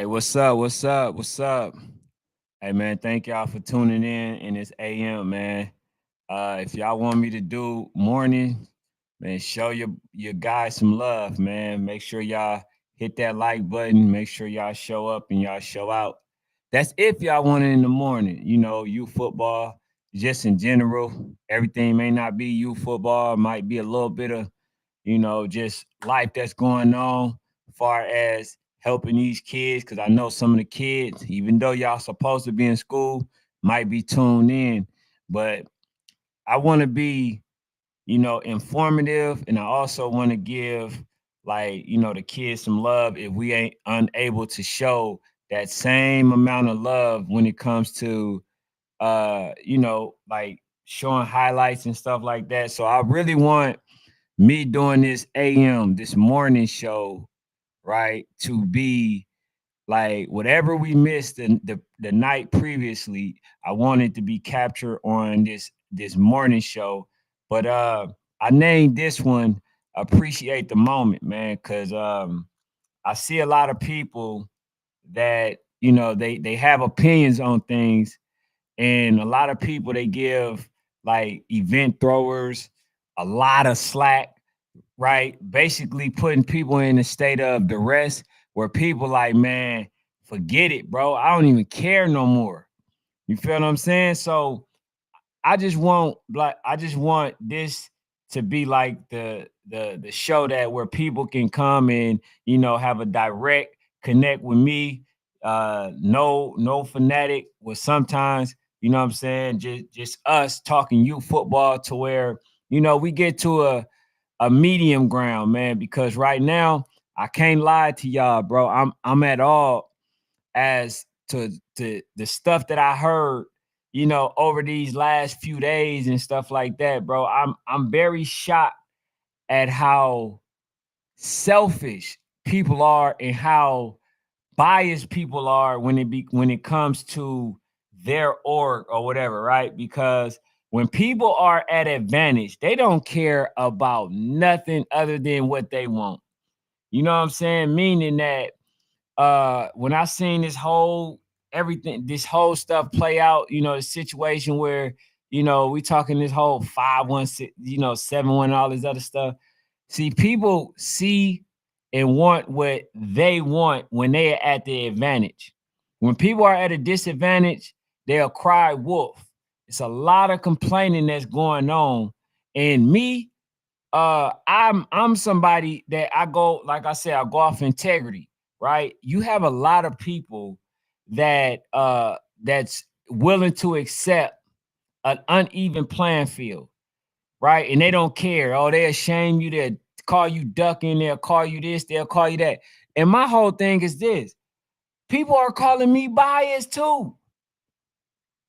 Hey, what's up? What's up? What's up? Hey man, thank y'all for tuning in this AM, man. If y'all want me to do morning, man, show your guys some love, man. Make sure y'all hit that like button. Make sure y'all show up and y'all show out. That's if y'all want it in the morning. Youth football, just in general. Everything may not be youth football. It might be a little bit of just life that's going on as far as helping these kids. Cause I know some of the kids, even though y'all supposed to be in school, might be tuned in. But I want to be, informative. And I also want to give the kids some love if we ain't unable to show that same amount of love when it comes to like showing highlights and stuff like that. So I really want me doing this AM, this morning show, right, to be like whatever we missed the night previously, I wanted to be captured on this morning show. But I named this one Appreciate the Moment, man, because I see a lot of people that they have opinions on things, and a lot of people they give like event throwers a lot of slack, right? Basically putting people in a state of duress where people like, man, forget it, bro. I don't even care no more. You feel what I'm saying? So I just want this to be like the show that where people can come and have a direct connect with me. No fanatic with sometimes, what I'm saying, just us talking youth football to where, we get to a medium ground, man, because right now I can't lie to y'all, bro. I'm at all as to the stuff that I heard, over these last few days and stuff like that, bro. I'm very shocked at how selfish people are and how biased people are when it comes to their org or whatever, right? Because when people are at advantage, they don't care about nothing other than what they want. You know what I'm saying? Meaning that when I seen this whole stuff play out, the situation where, we talking this whole 5-1, 7-1, all this other stuff. See, people see and want what they want when they are at the advantage. When people are at a disadvantage, they'll cry wolf. It's a lot of complaining that's going on. And me, I'm somebody that I go, like I said, I go off integrity, right? You have a lot of people that's willing to accept an uneven playing field, right? And they don't care. Oh, they shame you, they'll call you ducking, they'll call you this, they'll call you that. And my whole thing is this: people are calling me biased too.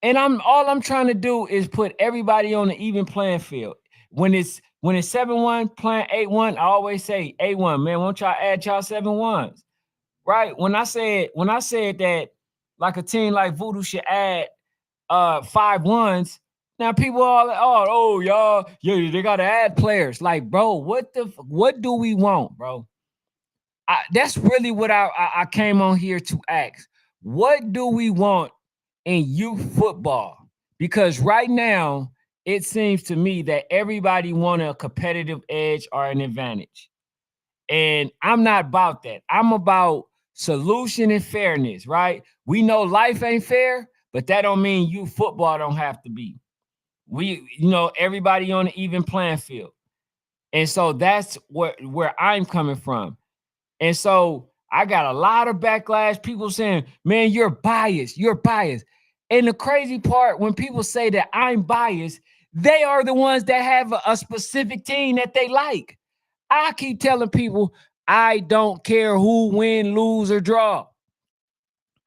And I'm trying to do is put everybody on the even playing field. When it's 7-1 playing 8-1, I always say 8-1, man. Won't y'all add y'all 7-1s? Right? When I said that like a team like Voodoo should add 5-1s, now people are like, oh y'all, yeah, they gotta add players. Like, bro, what do we want, bro? That's really what I came on here to ask. What do we want in youth football? Because right now it seems to me that everybody want a competitive edge or an advantage, and I'm not about that. I'm about solution and fairness, right? We know life ain't fair, but that don't mean youth football don't have to be. Everybody on an even playing field, and so that's where I'm coming from. And so I got a lot of backlash. People saying, man, you're biased. You're biased. And the crazy part, when people say that I'm biased, they are the ones that have a specific team that they like. I keep telling people, I don't care who win, lose, or draw.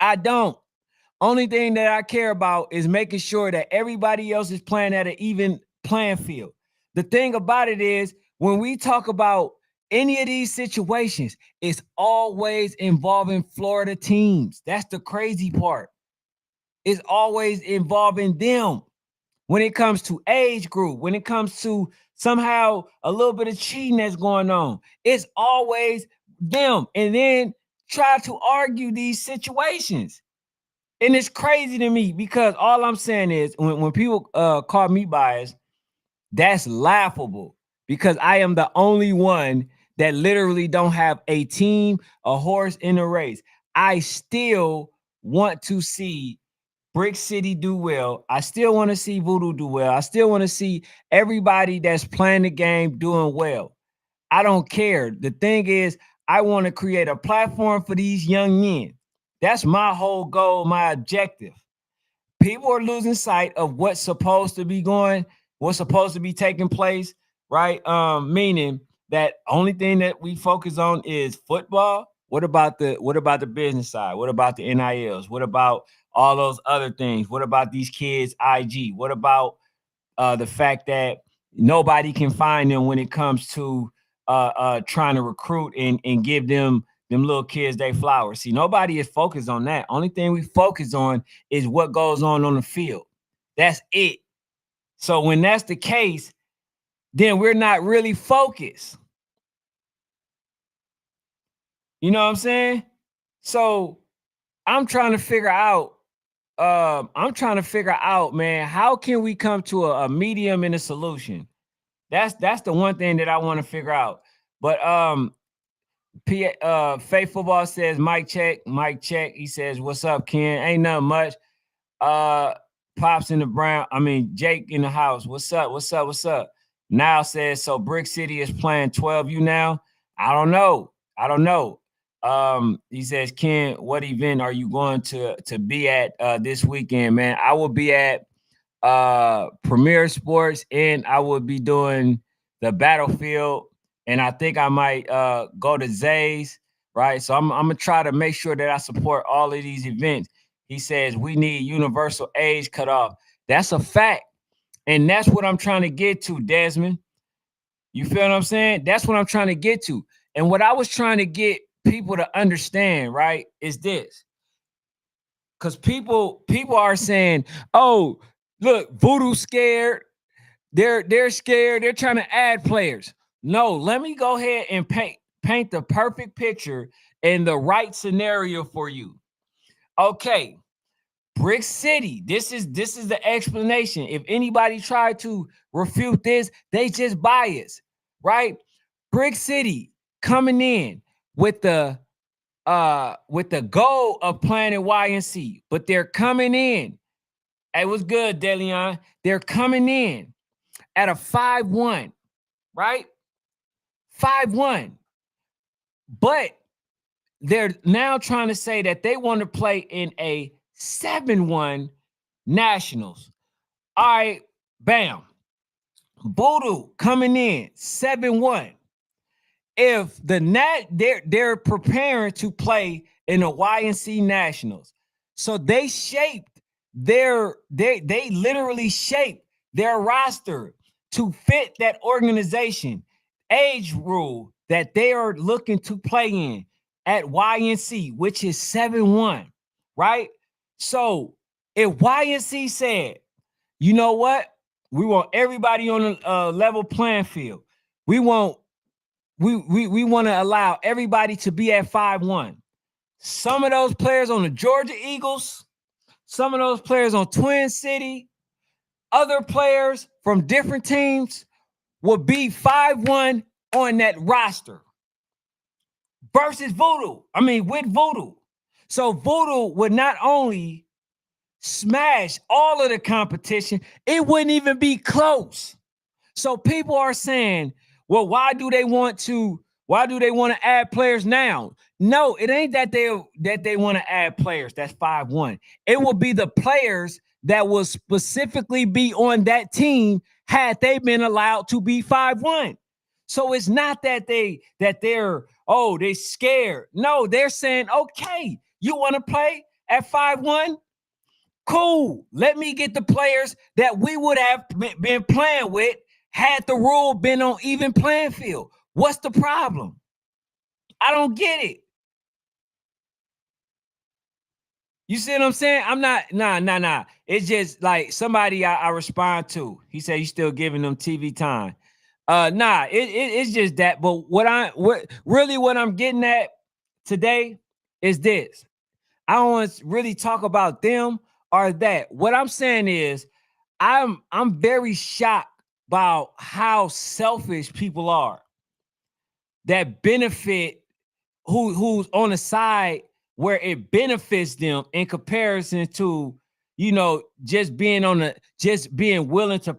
I don't. Only thing that I care about is making sure that everybody else is playing at an even playing field. The thing about it is, when we talk about any of these situations, it's always involving Florida teams. That's the crazy part. It's always involving them when it comes to age group, when it comes to somehow a little bit of cheating that's going on. It's always them. And then try to argue these situations. And it's crazy to me because all I'm saying is when people call me biased, that's laughable because I am the only one that literally don't have a team, a horse in a race. I still want to see Brick City do well. I still want to see Voodoo do well. I still want to see everybody that's playing the game doing well. I don't care. The thing is, I want to create a platform for these young men. That's my whole goal, my objective. People are losing sight of what's supposed to be taking place, right? Meaning that only thing that we focus on is football. What about the business side? What about the NILs? What about all those other things? What about these kids' IG? What about the fact that nobody can find them when it comes to trying to recruit and give them little kids they flowers. See, nobody is focused on that. Only thing we focus on is what goes on the field. That's it. So when that's the case, then we're not really focused. You know what I'm saying? So I'm trying to figure out. Man, how can we come to a medium and a solution? That's the one thing that I want to figure out. But Faith Football says, Mike check, Mike check. He says, what's up, Ken? Ain't nothing much. Uh Pops in the Brown. I mean, Jake in the house. What's up? What's up? What's up? Now says, so Brick City is playing 12U now. I don't know. I don't know. He says, Ken, what event are you going to be at this weekend, man? I will be at Premier Sports, and I will be doing the Battlefield, and I think I might go to Zay's, right? So I'm gonna try to make sure that I support all of these events. He says we need universal age cutoff. That's a fact, and that's what I'm trying to get to, Desmond. You feel what I'm saying? That's what I'm trying to get to. And what I was trying to get people to understand, right, is this. Because people are saying, oh, look, Voodoo scared. They're scared. They're trying to add players. No, let me go ahead and paint the perfect picture and the right scenario for you. Okay, Brick City. This is the explanation. If anybody tried to refute this, they just bias, right? Brick City coming in with the goal of playing in YNC, but they're coming in. It was good, Deleon. They're coming in at a 5-1, right? 5-1. But they're now trying to say that they want to play in a 7-1 Nationals. All right, bam. Voodoo coming in 7-1. If they're preparing to play in the YNC Nationals. So they literally shaped their roster to fit that organization age rule that they are looking to play in at YNC, which is 7-1, right? So if YNC said, you know what? We want everybody on a level playing field. We want we want to allow everybody to be at 5-1. Some of those players on the Georgia Eagles, some of those players on Twin City, other players from different teams will be 5-1 on that roster versus Voodoo. I mean, with Voodoo. So Voodoo would not only smash all of the competition, it wouldn't even be close. So people are saying, well, why do they want to add players now? No, it ain't that they want to add players. That's 5-1. It will be the players that will specifically be on that team had they been allowed to be 5-1. So it's not that they're scared. No, they're saying, okay, you want to play at 5-1? Cool. Let me get the players that we would have been playing with had the rule been on even playing field. What's the problem? I don't get it. You see what I'm saying? I'm not, nah. It's just like somebody I respond to. He said he's still giving them TV time. It's just that. But what I'm getting at today is this. I don't want to really talk about them or that. What I'm saying is I'm very shocked about how selfish people are that benefit who's on the side where it benefits them in comparison to just being willing to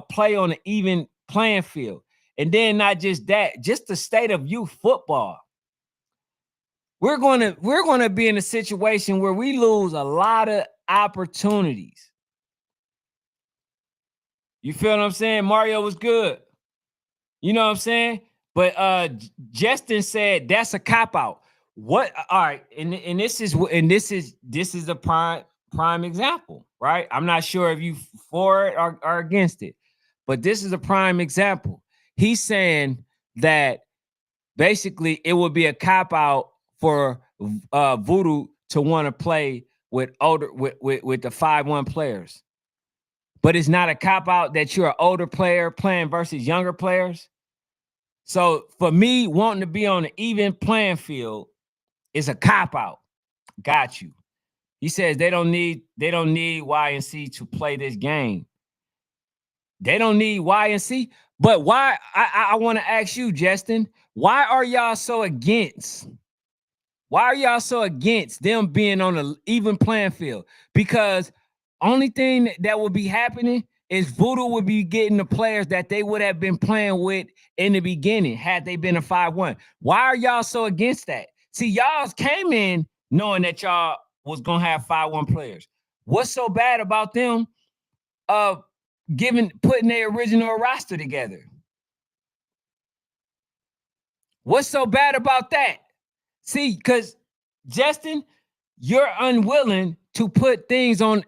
play on an even playing field. And then not just that, just the state of youth football. We're gonna be in a situation where we lose a lot of opportunities. You feel what I'm saying? Mario was good. You know what I'm saying? But Justin said that's a cop out. What? All right, and this is a prime example, right? I'm not sure if you for it or against it, but this is a prime example. He's saying that basically it would be a cop out for Voodoo to want to play with older with the 5-1 players. But it's not a cop out that you're an older player playing versus younger players. So for me, wanting to be on an even playing field is a cop out. Got you. He says they don't need YNC to play this game. They don't need YNC. But why? I want to ask you, Justin, why are y'all so against? Why are y'all so against them being on an even playing field? Because only thing that would be happening is Voodoo would be getting the players that they would have been playing with in the beginning had they been a 5-1. Why are y'all so against that? See, y'all came in knowing that y'all was gonna have 5-1 players. What's so bad about them putting their original roster together? What's so bad about that? See, because Justin, you're unwilling to put things on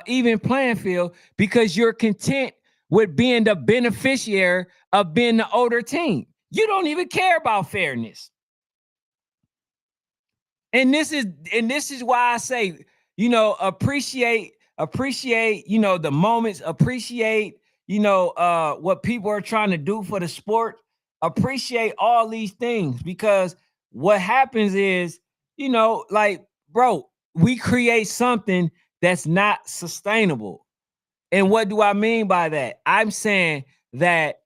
even playing field because you're content with being the beneficiary of being the older team. You don't even care about fairness. And this is why I say, appreciate, the moments, appreciate, what people are trying to do for the sport. Appreciate all these things, because what happens is, like, bro, we create something that's not sustainable. And what do I mean by that? I'm saying that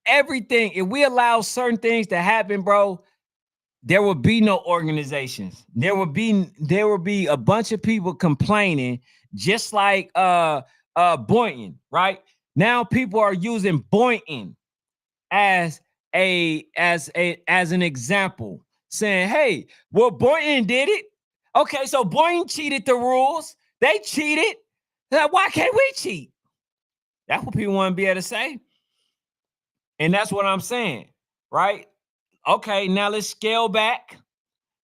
everything, if we allow certain things to happen, bro, there will be no organizations. There will be a bunch of people complaining, just like Boynton, right? Now people are using Boynton as an example, saying, hey, well, Boynton did it. Okay, so Boynton cheated the rules. They cheated. Why can't we cheat? That's what people want to be able to say. And that's what I'm saying, right? Okay, now let's scale back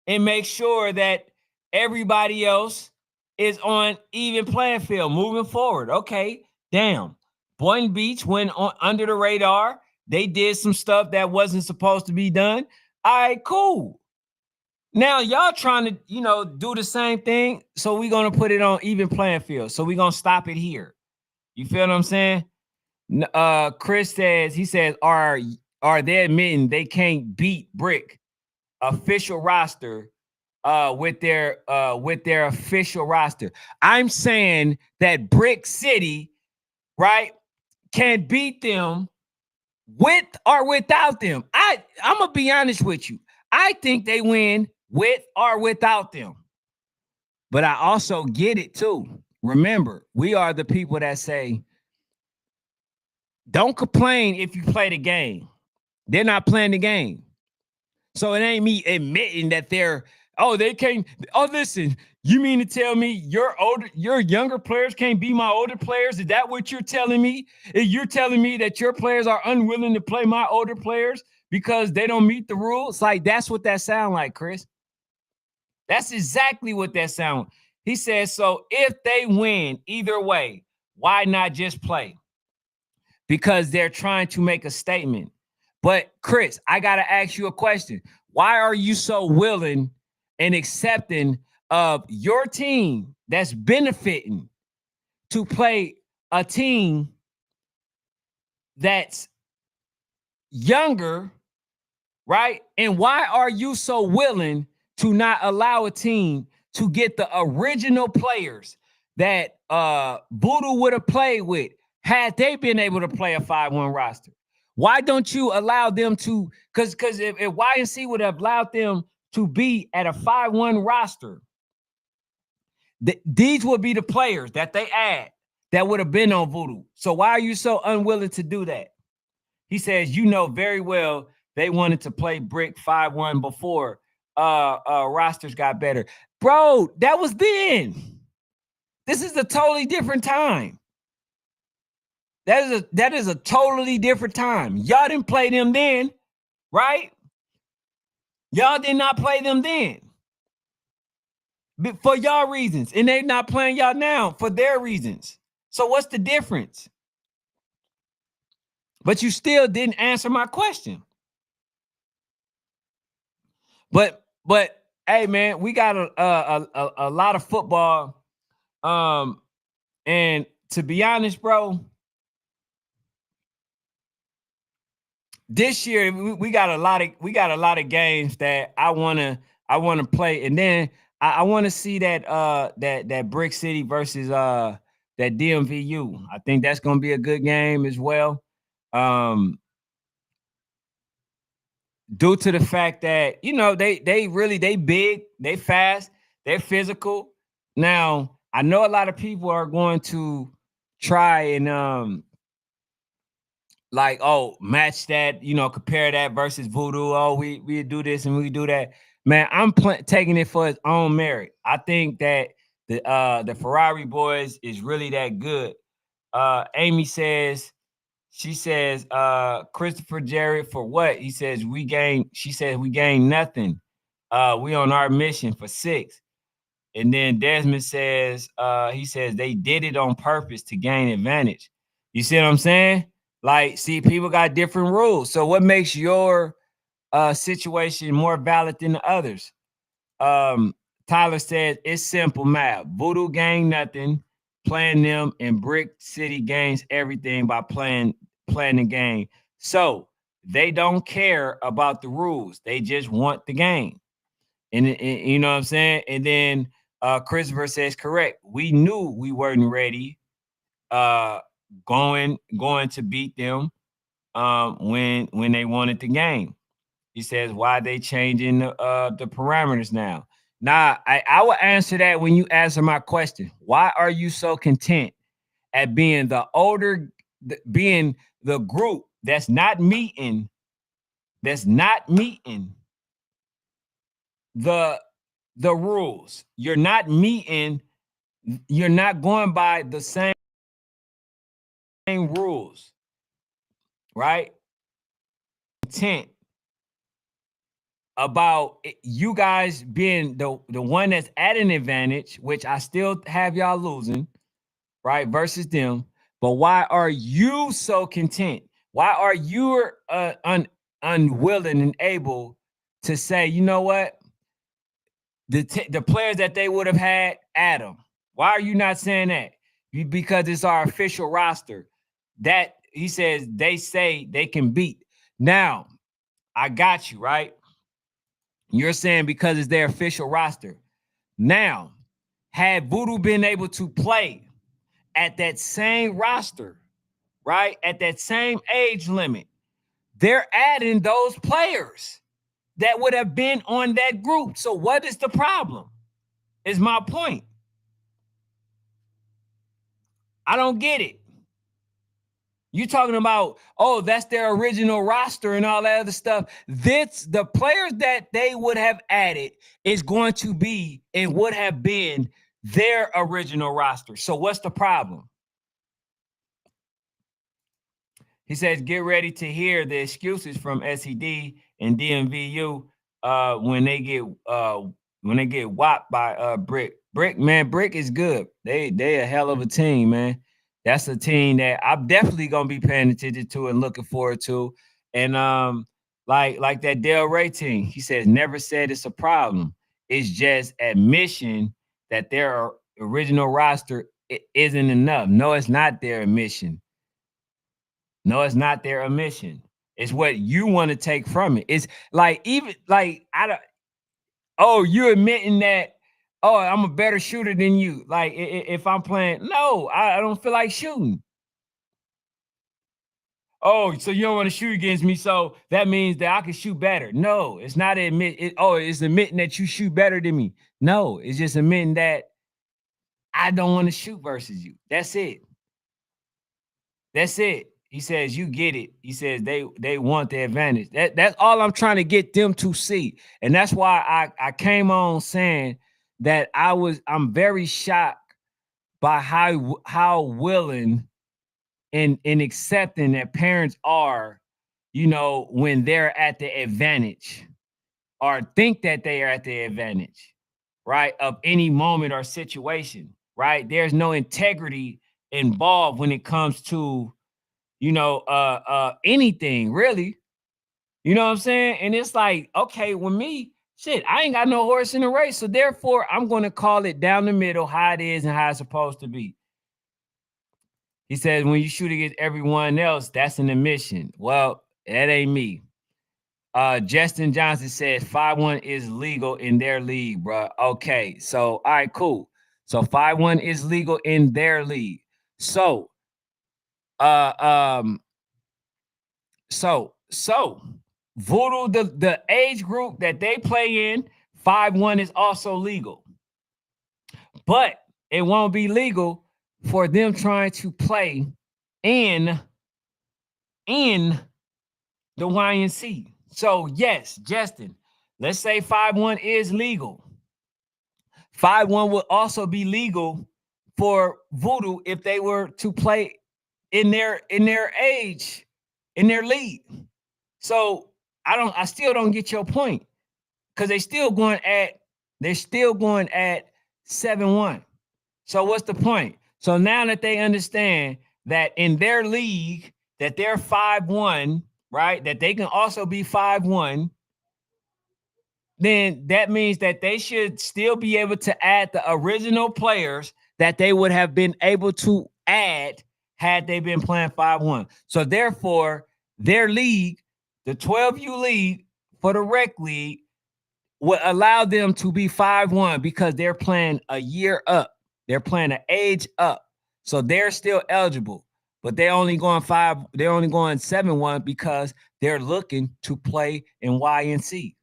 and make sure that everybody else is on even playing field moving forward. Okay, damn. Boynton Beach went on under the radar. They did some stuff that wasn't supposed to be done. All right, cool. Now y'all trying to, do the same thing. So we're gonna put it on even playing field. So we're gonna stop it here. You feel what I'm saying? Chris says, are they admitting they can't beat Brick official roster with their official roster? I'm saying that Brick City, right, can beat them with or without them. I'm gonna be honest with you. I think they win with or without them. But I also get it too. Remember, we are the people that say, don't complain if you play the game. They're not playing the game. So it ain't me admitting that they can't. Oh, listen, you mean to tell me your younger players can't be my older players? Is that what you're telling me? You're telling me that your players are unwilling to play my older players because they don't meet the rules? Like, that's what that sound like, Chris. That's exactly what that sound. He says, so if they win either way, why not just play? Because they're trying to make a statement. But Chris, I got to ask you a question. Why are you so willing and accepting of your team that's benefiting to play a team that's younger right? And why are you so willing to not allow a team to get the original players that Voodoo would have played with had they been able to play a 5-1 roster? Why don't you allow them to? Because if YNC would have allowed them to be at a 5-1 roster, these would be the players that they add that would have been on Voodoo. So why are you so unwilling to do that? He says, you know very well they wanted to play Brick 5-1 before rosters got better. Bro, that was then. This is a totally different time. That is a totally different time. Y'all didn't play them then, right? Y'all did not play them then. For y'all reasons. And they're not playing y'all now for their reasons. So what's the difference? But you still didn't answer my question. But hey man, we got a lot of football. And to be honest, bro, this year we got a lot of games that I wanna play, and then I want to see that Brick City versus that DMVU. I think that's gonna be a good game as well. Due to the fact that they really they big, they fast, they're physical. Now I know a lot of people are going to try and like, oh, match that, compare that versus Voodoo. Oh, we do this and we do that. Man, I'm taking it for its own merit. I think that the Ferrari boys is really that good. Amy says, she says, Christopher Jarrett for what? He says she says we gain nothing. We on our mission for 6. And then Desmond says, he says they did it on purpose to gain advantage. You see what I'm saying? Like, see, people got different rules. So what makes your situation more valid than the others? Tyler says it's simple math. Voodoo gain nothing, playing them, and Brick City gains everything by playing the game. So they don't care about the rules. They just want the game. And you know what I'm saying? And then Christopher says correct. We knew we weren't ready going to beat them when they wanted the game. He says, why they changing the parameters now? Nah, I will answer that when you answer my question. Why are you so content at being being the group that's not meeting the rules? You're not meeting, you're not going by the same rules, right? Content about you guys being the one that's at an advantage, which I still have y'all losing, right? Versus them. But why are you so content? Why are you unwilling and able to say, you know what? The players that they would have had, Adam. Why are you not saying that? Because it's our official roster. That he says they say they can beat. Now, I got you, right? You're saying because it's their official roster. Now, had Voodoo been able to play at that same roster, right? At that same age limit, they're adding those players that would have been on that group. So what is the problem? Is my point. I don't get it. You talking about, oh, that's their original roster and all that other stuff. The players that they would have added is going to be and would have been their original roster. So what's the problem? He says, get ready to hear the excuses from SED and DMVU when they get whopped by Brick. Brick is good. They a hell of a team, man. That's a team that I'm definitely gonna be paying attention to and looking forward to. And like that Del Rey team, he says, never said it's a problem. It's just admission that their original roster isn't enough. No, it's not their admission. No, it's not their admission. It's what you want to take from it. It's like even like I don't. Oh, you admitting that? Oh, I'm a better shooter than you. Like if I'm playing, no, I don't feel like shooting. Oh, so you don't want to shoot against me, so that means that I can shoot better. No, it's not admit it. Oh, it's admitting that you shoot better than me. No, it's just admitting that I don't want to shoot versus you. That's it. That's it. He says, you get it. He says they want the advantage. That's all I'm trying to get them to see. And that's why I came on saying that I'm very shocked by how willing and accepting that parents are, when they're at the advantage or think that they are at the advantage, right? Of any moment or situation, right? There's no integrity involved when it comes to anything really. You know what I'm saying? And it's like, okay, with me, shit, I ain't got no horse in the race. So therefore, I'm gonna call it down the middle, how it is and how it's supposed to be. He says, when you shoot against everyone else, that's an admission. Well, that ain't me. Justin Johnson says 5-1 is legal in their league, bro. Okay, so all right, cool. So 5-1 is legal in their league. So uh um so Voodoo, the age group that they play in, 5-1 is also legal. But it won't be legal for them trying to play in in the YNC. So yes, Justin, let's say 5-1 is legal. 5-1 would also be legal for Voodoo if they were to play in their age, in their league. So I still don't get your point. Because they're still going at 7-1. So what's the point? So now that they understand that in their league that they're 5-1, right? That they can also be 5-1, then that means that they should still be able to add the original players that they would have been able to add had they been playing 5-1. So therefore, their league, the 12U league for the rec league, would allow them to be 5-1 because they're playing a year up. They're playing an age up. So they're still eligible. But they're only going 7-1 because they're looking to play in YNC.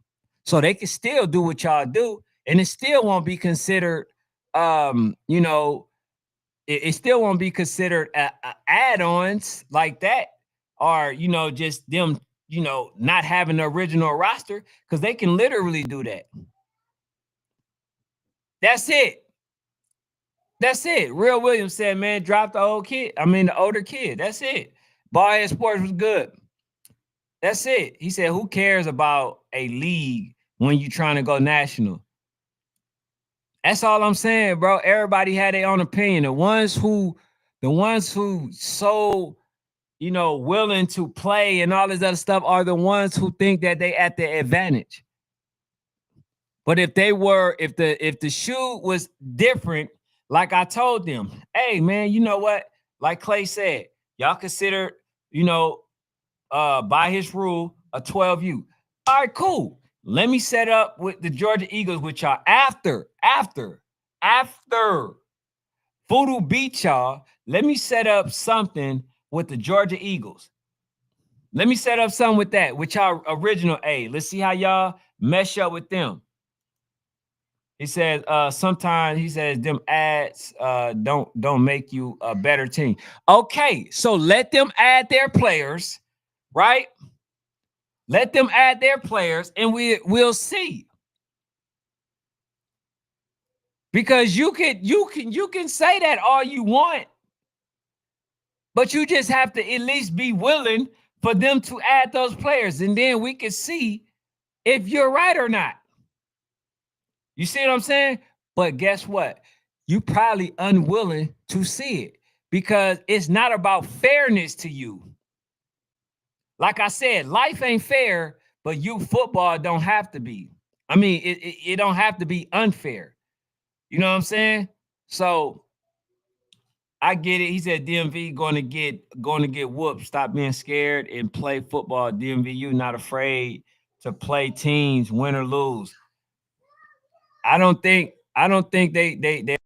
So they can still do what y'all do, and it still won't be considered it still won't be considered add-ons like that, or just them not having the original roster, because they can literally do that. That's it. That's it. Real Williams said, man, drop the older kid. That's it. Ballhead Sports was good. That's it. He said, who cares about a league when you're trying to go national? That's all I'm saying, bro. Everybody had their own opinion. The ones who so willing to play and all this other stuff are the ones who think that they at the advantage. But if the shoe was different, like I told them, hey man, you know what? Like Clay said, y'all consider, by his rule, a 12U. All right, cool. Let me set up with the Georgia Eagles with y'all after Voodoo beat y'all. Let me set up something with the Georgia Eagles. Let me set up something with that, with y'all original A. Let's see how y'all mesh up with them. He says, sometimes he says them ads don't make you a better team. Okay, so let them add their players, right? Let them add their players, and we'll see. Because you can say that all you want, but you just have to at least be willing for them to add those players, and then we can see if you're right or not. You see what I'm saying? But guess what? You probably unwilling to see it because it's not about fairness to you. Like I said, life ain't fair, but youth football don't have to be. I mean, it don't have to be unfair. You know what I'm saying? So I get it. He said DMV going to get whooped. Stop being scared and play football. DMVU not afraid to play teams, win or lose. I don't think they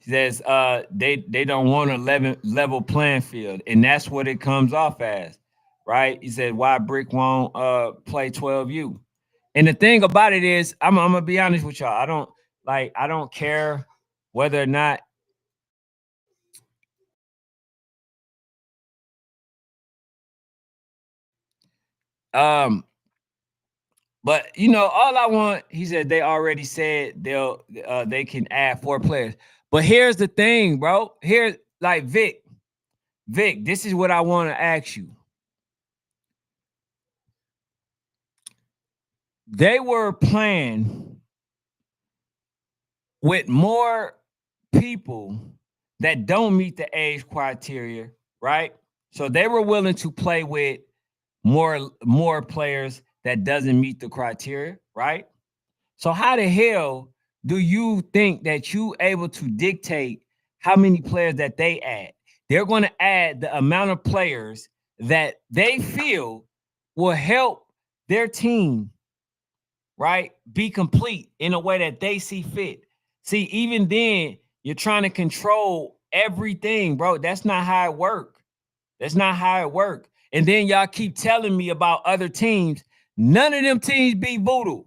says they don't want a level playing field, and that's what it comes off as, right? He said why Brick won't play 12U. And the thing about it is, I'm gonna be honest with y'all. I don't care whether or not um but all I want, he said they already said they can add 4 players. But here's the thing, bro. Here, like Vic, this is what I want to ask you. They were playing with more people that don't meet the age criteria, right? So they were willing to play with more players that doesn't meet the criteria, right? So how the hell do you think that you able to dictate how many players that they add? They're going to add the amount of players that they feel will help their team, right, be complete in a way that they see fit. See, even then, you're trying to control everything, bro. That's not how it work. That's not how it work. And then y'all keep telling me about other teams. None of them teams beat Voodoo.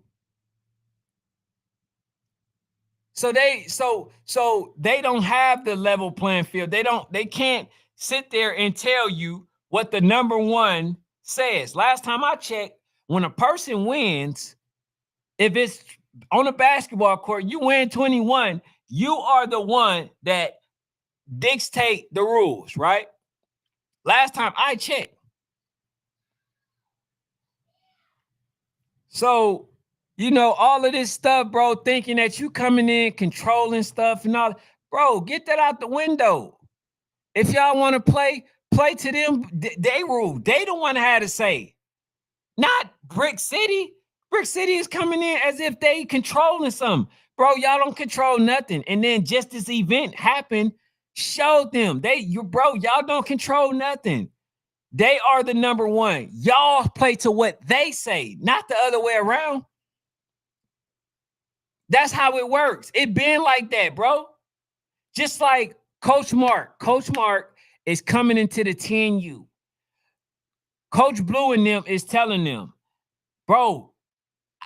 So they don't have the level playing field. They can't sit there and tell you what the number one says. Last time I checked, when a person wins, if it's on a basketball court, you win 21, you are the one that dictate the rules, right? Last time I checked. So, all of this stuff, bro, thinking that you coming in, controlling stuff and all, bro, get that out the window. If y'all want to play to them, they rule. They don't want to have to say. Not Brick City. Brick City is coming in as if they controlling something. Bro, y'all don't control nothing. And then just this event happened, showed them. Y'all don't control nothing. They are the number one. Y'all play to what they say, not the other way around. That's how it works. It been like that, bro. Just like Coach Mark. Coach Mark is coming into the 10U. Coach Blue and them is telling them, bro,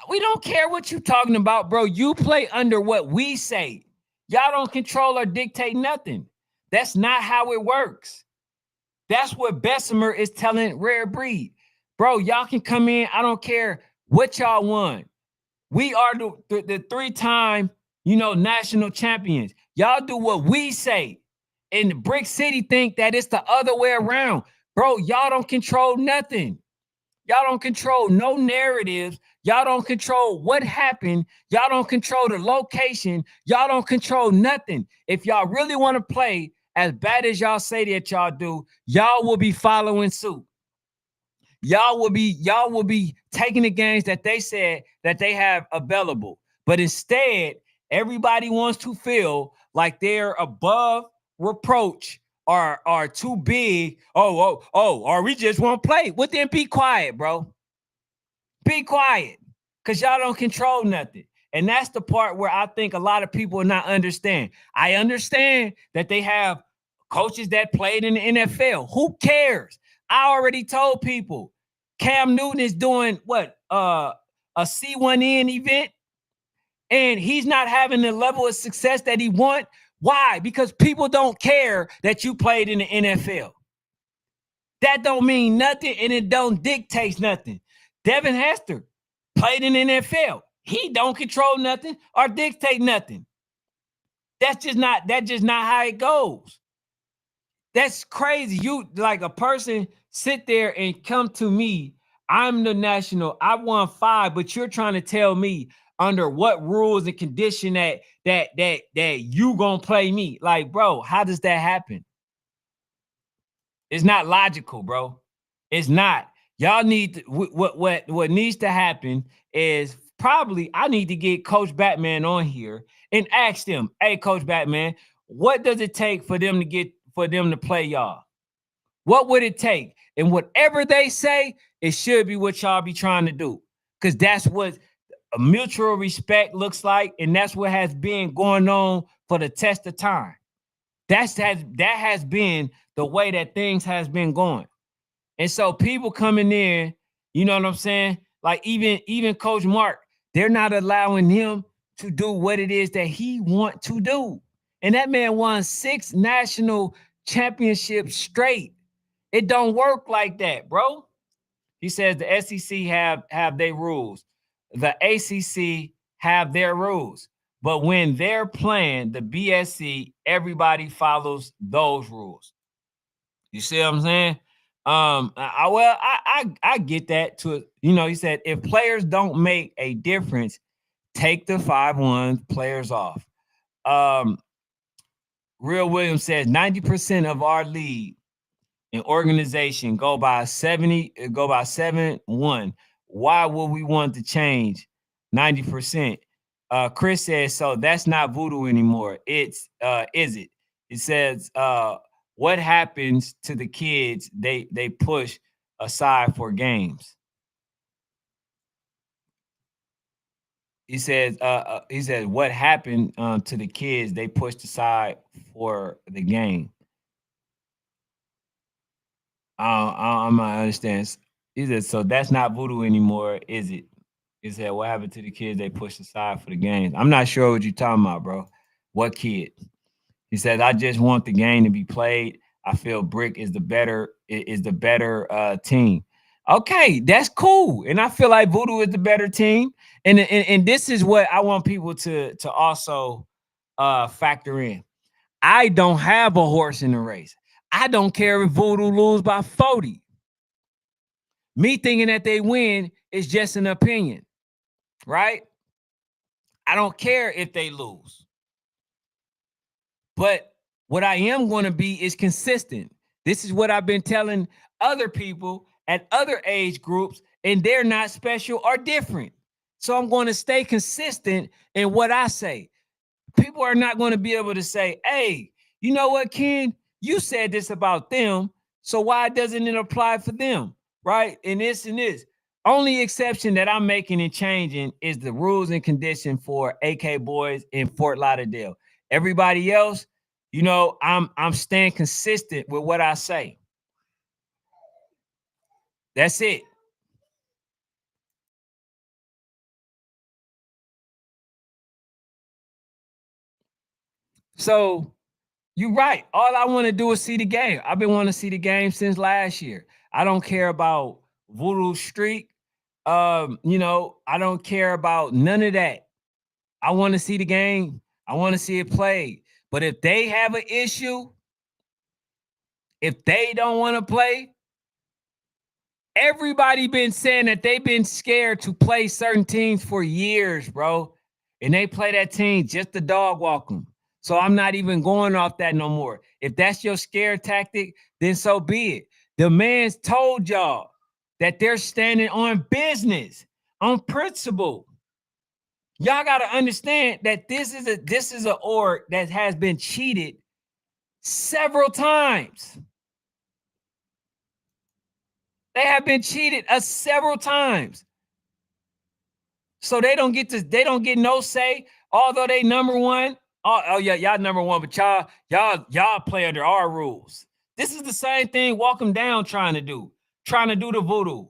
we don't care what you talking about, bro. You play under what we say. Y'all don't control or dictate nothing. That's not how it works. That's what Bessemer is telling Rare Breed. Bro, y'all can come in. I don't care what y'all want. We are the 3-time, national champions. Y'all do what we say. And Brick City think that it's the other way around. Bro, y'all don't control nothing. Y'all don't control no narratives. Y'all don't control what happened. Y'all don't control the location. Y'all don't control nothing. If y'all really want to play as bad as y'all say that y'all do, y'all will be following suit. Y'all will be taking the games that they said that they have available. But instead, everybody wants to feel like they're above reproach or are too big. Or we just won't play. Well, then be quiet, bro. Be quiet. Because y'all don't control nothing. And that's the part where I think a lot of people are not understand. I understand that they have coaches that played in the NFL. Who cares? I already told people Cam Newton is doing what? A C1N event, and he's not having the level of success that he want. Why? Because people don't care that you played in the NFL. That don't mean nothing, and it don't dictate nothing. Devin Hester played in the NFL. He don't control nothing or dictate nothing. That's just not how it goes. That's crazy. You like a person sit there and come to me. I'm the national. I won 5, but you're trying to tell me under what rules and condition that you gonna play me. Like, bro, how does that happen? It's not logical, bro. It's not. Y'all need to, what needs to happen is probably I need to get Coach Batman on here and ask them, hey, Coach Batman, what does it take for them to play y'all? What would it take? And whatever they say, it should be what y'all be trying to do. Because that's what a mutual respect looks like, and that's what has been going on for the test of time. That has been the way that things has been going. And so people coming in, you know what I'm saying? Like even Coach Mark, they're not allowing him to do what it is that he want to do. And that man won 6 national championships straight. It don't work like that, bro. He says the SEC have their rules. The ACC have their rules. But when they're playing the BSC, everybody follows those rules. You see what I'm saying? I get that too. You know, he said if players don't make a difference, take the 5-1 players off. Real Williams says 90% of our league and organization go by 7-1. Why would we want to change 90%? Chris says, so that's not voodoo anymore. It's is it? It says what happens to the kids they push aside for games. He says what happened to the kids they pushed aside for the game. I'm not understand. He said, so that's not voodoo anymore, is it? He said, what happened to the kids they pushed aside for the games? I'm not sure what you're talking about, bro. What kid? He said, I just want the game to be played. I feel Brick is the better team. Okay, that's cool. And I feel like Voodoo is the better team. And this is what I want people to also factor in. I don't have a horse in the race. I don't care if Voodoo lose by 40. Me thinking that they win is just an opinion, right? I don't care if they lose. But what I am going to be is consistent. This is what I've been telling other people at other age groups, and they're not special or different. So I'm going to stay consistent in what I say. People are not going to be able to say, hey, you know what, Ken? You said this about them, so why doesn't it apply for them? Right? And this. Only exception that I'm making and changing is the rules and condition for AK Boys in Fort Lauderdale. Everybody else, you know, I'm staying consistent with what I say. That's it. So you're right. All I want to do is see the game. I've been wanting to see the game since last year. I don't care about Voodoo Streak. You know, I don't care about none of that. I want to see the game. I want to see it played. But if they have an issue, if they don't want to play, everybody been saying that they've been scared to play certain teams for years, bro. And they play that team just to dog walk them. So I'm not even going off that no more. If that's your scare tactic, then so be it. The man's told y'all that they're standing on business, on principle. Y'all got to understand that this is an org that has been cheated several times. They have been cheated several times. So they don't get no say, although they number one. Oh yeah, y'all number one, but y'all play under our rules. This is the same thing Walk them down trying to do the voodoo.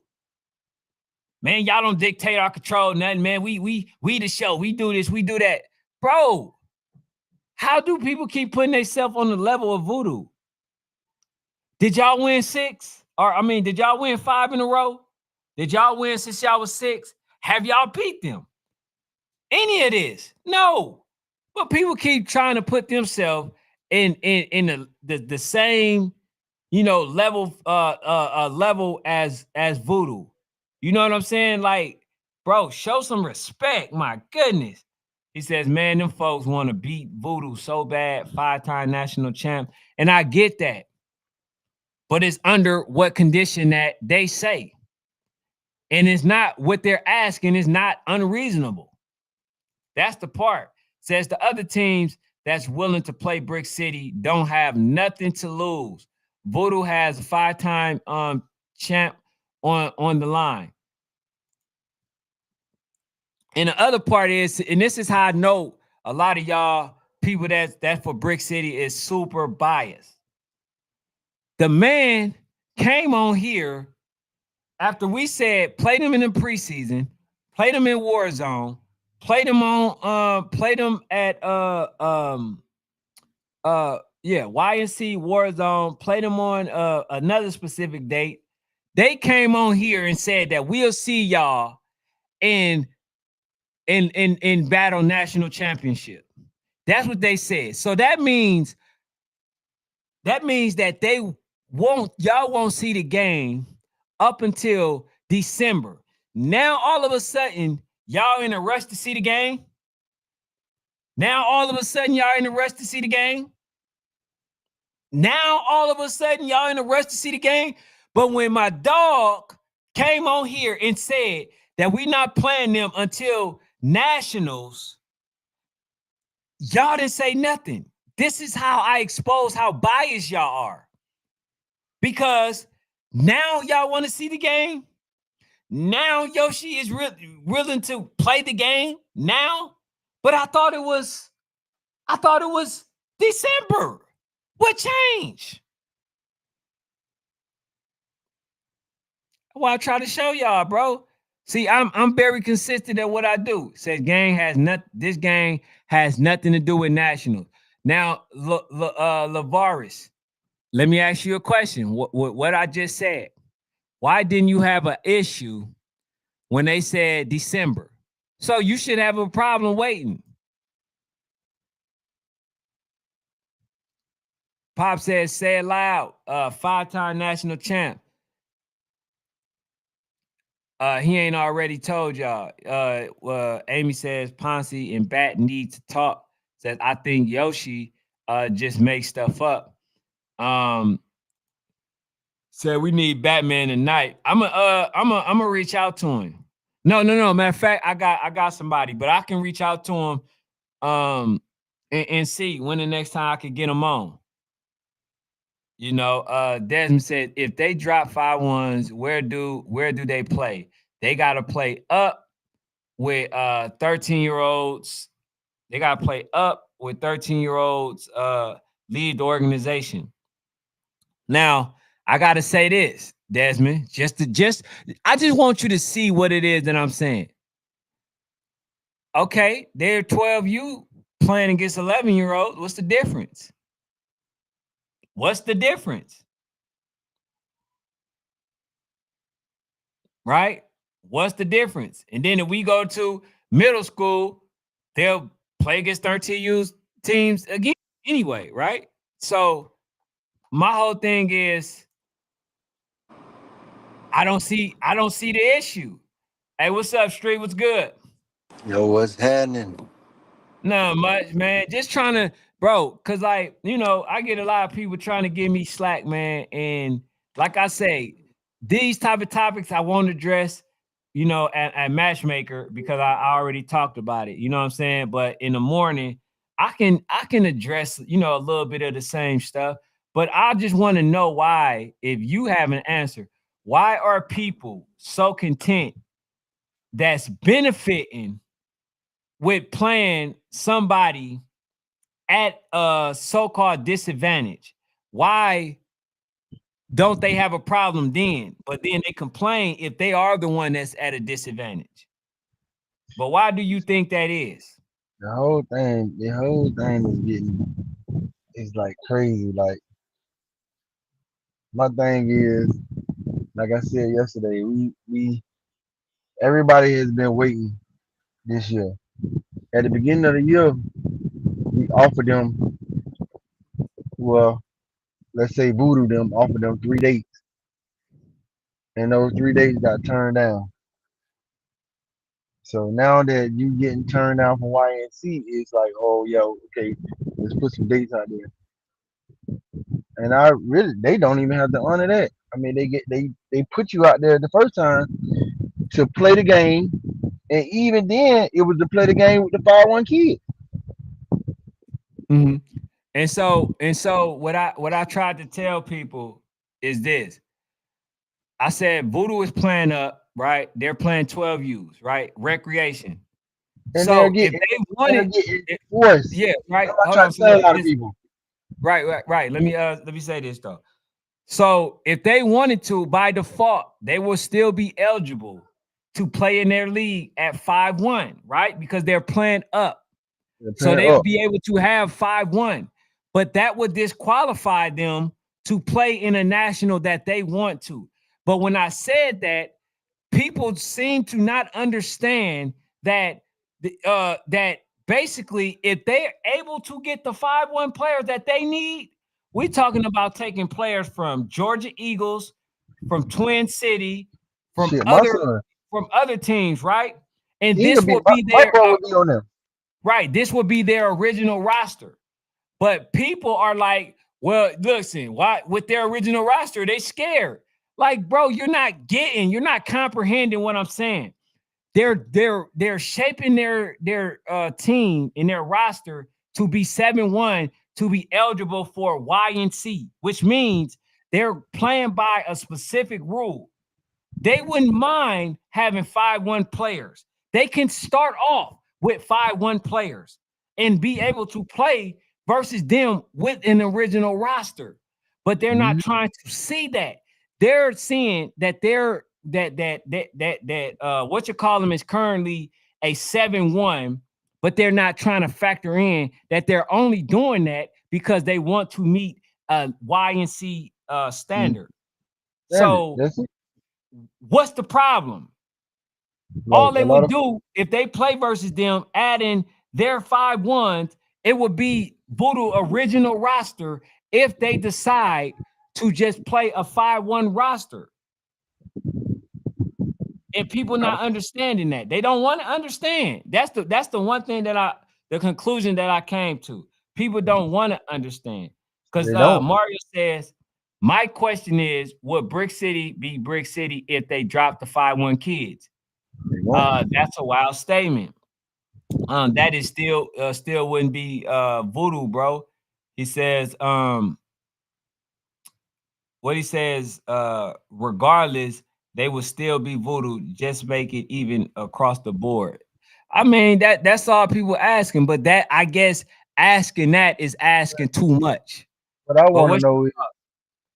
Man, y'all don't dictate or control nothing, man. We the show. We do this, we do that. Bro, how do people keep putting themselves on the level of voodoo? Did y'all win 6? Or I mean, did y'all win 5 in a row? Did y'all win since y'all was 6? Have y'all beat them? Any of this? No. But people keep trying to put themselves in the same, you know, level level as voodoo. You know what I'm saying? Like, bro, show some respect. My goodness. He says, man, them folks want to beat voodoo so bad, 5-time national champ. And I get that. But it's under what condition that they say. And it's not what they're asking is not unreasonable. That's the part. Says the other teams that's willing to play Brick City don't have nothing to lose. Voodoo has a 5-time champ on the line. And the other part is, and this is how I know a lot of y'all people that's for Brick City is super biased. The man came on here after we said play them in the preseason, play them in Warzone, play them play them at YNC Warzone, play them on another specific date. They came on here and said that we'll see y'all in battle national championship. That's what they said. So that means that y'all won't see the game up until December. Now all of a sudden, y'all in a rush to see the game. Now all of a sudden, y'all in a rush to see the game. Now all of a sudden, y'all in a rush to see the game. But when my dog came on here and said that we not playing them until nationals, y'all didn't say nothing. This is how I expose how biased y'all are. Because now y'all want to see the game. Now Yoshi is willing to play the game now. But I thought it was December. What changed? Well, I try to show y'all, bro. See, I'm very consistent at what I do. Says this game has nothing to do with nationals. Now, Lavaris, let me ask you a question. What I just said. Why didn't you have an issue when they said December? So you should have a problem waiting. Pop says, say it loud. 5-time national champ. He ain't already told y'all. Amy says Ponce and Bat need to talk. Says I think Yoshi just makes stuff up. Said we need Batman tonight. I'm gonna reach out to him. No. Matter of fact, I got somebody, but I can reach out to him and see when the next time I can get him on. You know, Desmond said if they drop 5-1s, where do they play? They gotta play up with 13-year-olds. They gotta play up with 13-year-olds, lead the organization. Now, I gotta say this, Desmond, I just want you to see what it is that I'm saying. Okay, they're 12U playing against 11-year-olds. What's the difference? What's the difference? Right? What's the difference? And then if we go to middle school, they'll play against 13U teams again anyway, right? So my whole thing is I don't see the issue. Hey, what's up, Street? What's good? Yo, what's happening? Not much, man. Just trying to, bro, because, like, you know, I get a lot of people trying to give me slack, man. And like I say, these type of topics I want to address, you know, at Matchmaker because I already talked about it. You know what I'm saying? But in the morning, I can address, you know, a little bit of the same stuff. But I just want to know why, if you have an answer, why are people so content that's benefiting with playing somebody at a so-called disadvantage? Why don't they have a problem then? But then they complain if they are the one that's at a disadvantage. But why do you think that is? The whole thing is like crazy. Like my thing is, like I said yesterday, we everybody has been waiting this year. At the beginning of the year, we offered them, well, let's say Voodoo them offered them 3 dates, and those 3 dates got turned down. So now that you getting turned down from YNC, it's like, oh, yo, okay, let's put some dates out there. And they don't even have to honor that. I mean, they put you out there the first time to play the game, and even then, it was to play the game with the 5-1 kids. Mhm. And so what I tried to tell people is this. I said Voodoo is playing up, right? They're playing 12 U's, right? Recreation. And they'll So get if they they'll wanted get it, enforced. yeah, right. That's what I Hold try on. to So tell a look, lot of listen. people. Right. Let me say this though. So if they wanted to, by default, they will still be eligible to play in their league at 5-1, right? Because they're playing up. They're So playing they'll up. be able to have 5-1. But that would disqualify them to play in a national that they want to. But when I said that, people seem to not understand that that basically if they're able to get the 5-1 players that they need, we're talking about taking players from Georgia Eagles, from Twin City, from Shit, my other son, teams, right? And he could this be will be my their bro would be on them. right. This would be their original roster. But people are like, well, listen, why with their original roster, they scared. Like, bro, you're not comprehending what I'm saying. They're shaping their team and their roster to be 7-1 to be eligible for Y and C, which means they're playing by a specific rule. They wouldn't mind having 5-1 players. They can start off with 5-1 players and be able to play versus them with an original roster. But they're not Mhm. trying to see that. They're seeing that that what you call them is currently a 7-1, but they're not trying to factor in that they're only doing that because they want to meet a Y and C Mhm. standard. Standard. So That's it. what's the problem? Like All they a lot would of do if they play versus them, add in their 5-1s, it would be Voodoo original roster if they decide to just play a 5-1 roster. And people not understanding that. They don't want to understand. That's the one thing the conclusion that I came to. People don't want to understand. Because they don't. Mario says, my question is, would Brick City be Brick City if they dropped the 5-1 kids? They won't. That's a wild statement. That is still wouldn't be Voodoo, bro. He says, what he says, regardless, they will still be Voodoo. Just make it even across the board. I mean, that's all people asking, but that I guess asking that is asking too much. What I But want to know is,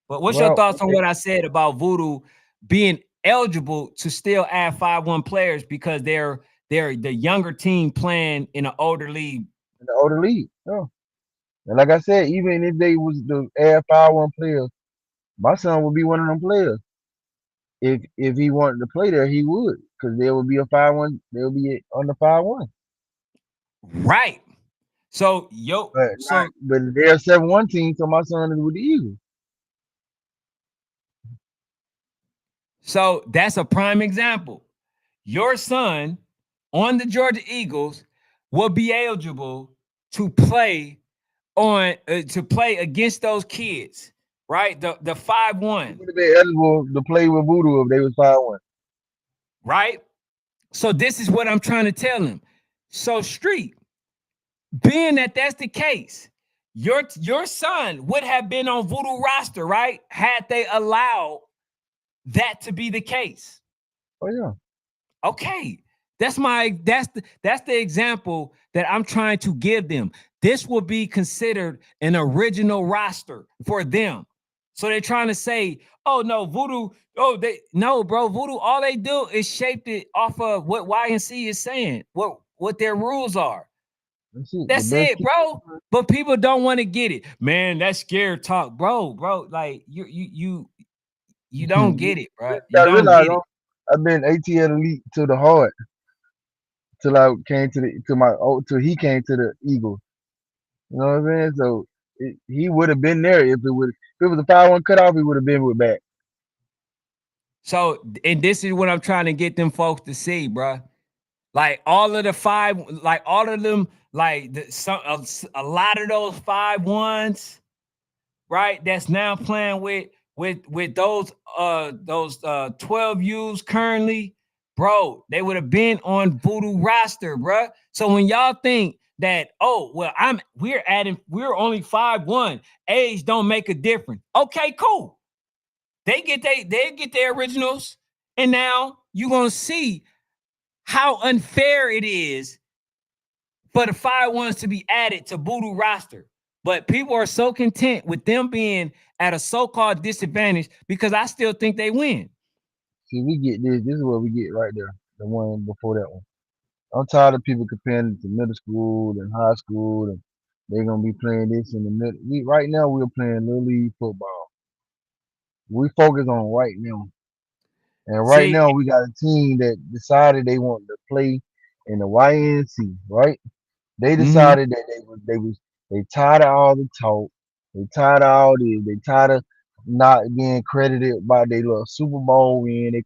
what's your well, thoughts on okay, what I said about Voodoo being eligible to still add 5-1 players because they're the younger team playing in an older league? in the older league. No. And like I said, even if they was the air 5-1 players, my son would be one of them players. If he wanted to play there, he would, because there would be a 5-1. There would be on the 5-1. Right. So But not, but they're a 7-1 team, so my son is with the Eagles. so that's a prime example. Your son on the Georgia Eagles will be eligible to play to play against those kids, right? The five He one, would have been eligible to play with Voodoo if they was 5-1. right? So this is what I'm trying to tell him. So Street, being that that's the case, your son would have been on Voodoo roster, right? Had they allowed that to be the case. Oh yeah. Okay. That's the example that I'm trying to give them. This will be considered an original roster for them. So they're trying to say, oh no, Voodoo, oh they no, bro, Voodoo, all they do is shape it off of what YNC is saying, what their rules are. That's it. The That's best it, kid. bro. But people don't want to get it. Man, that's scared talk, bro. Like you don't get it, bro. You I don't realized get it. I've been ATL elite to the heart till I came to the to my oh till he came to the Eagles. You know what I'm saying? So he would have been there if it was a 5-1 cutoff. He would have been with back. So, and this is what I'm trying to get them folks to see, bro. Like all of the five, like all of them, like a lot of those 5-1s, right? That's now playing with those 12 U's currently. bro, they would have been on Voodoo roster, bro. So when y'all think that, oh, well, we're only 5-1, age don't make a difference. Okay, cool. They get their originals, and now you're gonna see how unfair it is for the 5-1s to be added to Voodoo roster. But people are so content with them being at a so-called disadvantage because I still think they win. See, we get this. This is what we get right there. The one before that one. I'm tired of people comparing it to middle school and high school, and they're gonna be playing this in the middle. Right now, we're playing little league football. We focus on right now, and right See, now we got a team that decided they want to play in the YNC. Right? They mhm. decided that they tired of all the talk. They tired of all this. They tired of not being credited by their little Super Bowl win. They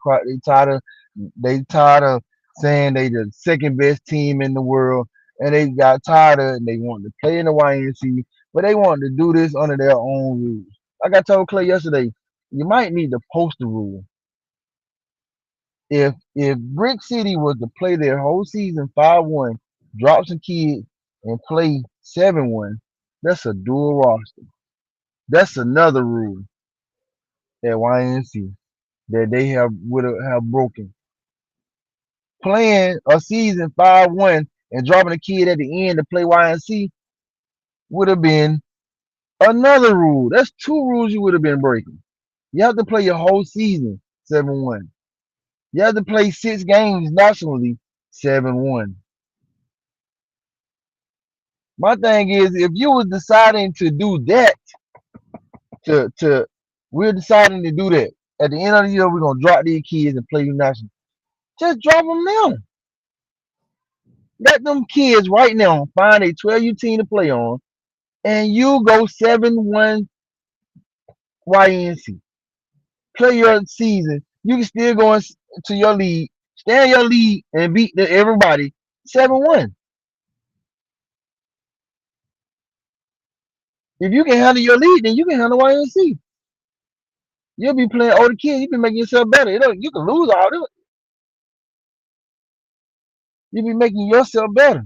tired of saying they the second best team in the world, and they got tired of it. And they wanted to play in the YNC, but they wanted to do this under their own rules. Like I told Clay yesterday, you might need to post the rule. If Brick City was to play their whole season 5-1, drop some kids and play 7-1, that's a dual roster. That's another rule at YNC that they have broken. Playing a season 5-1 and dropping a kid at the end to play YNC would have been another rule. That's two rules you would have been breaking. You have to play your whole season 7-1. You have to play 6 games nationally 7-1. My thing is, if you was deciding to do that, to we're deciding to do that at the end of the year, we're gonna drop these kids and play you national. Just drop them now. Let them kids right now find a 12U team to play on, and you go 7-1 YNC. Play your season. You can still go to your league, stay in your league, and beat everybody 7-1. If you can handle your league, then you can handle YNC. You'll be playing older kids. You can make yourself better. You can lose all this. You be making yourself better.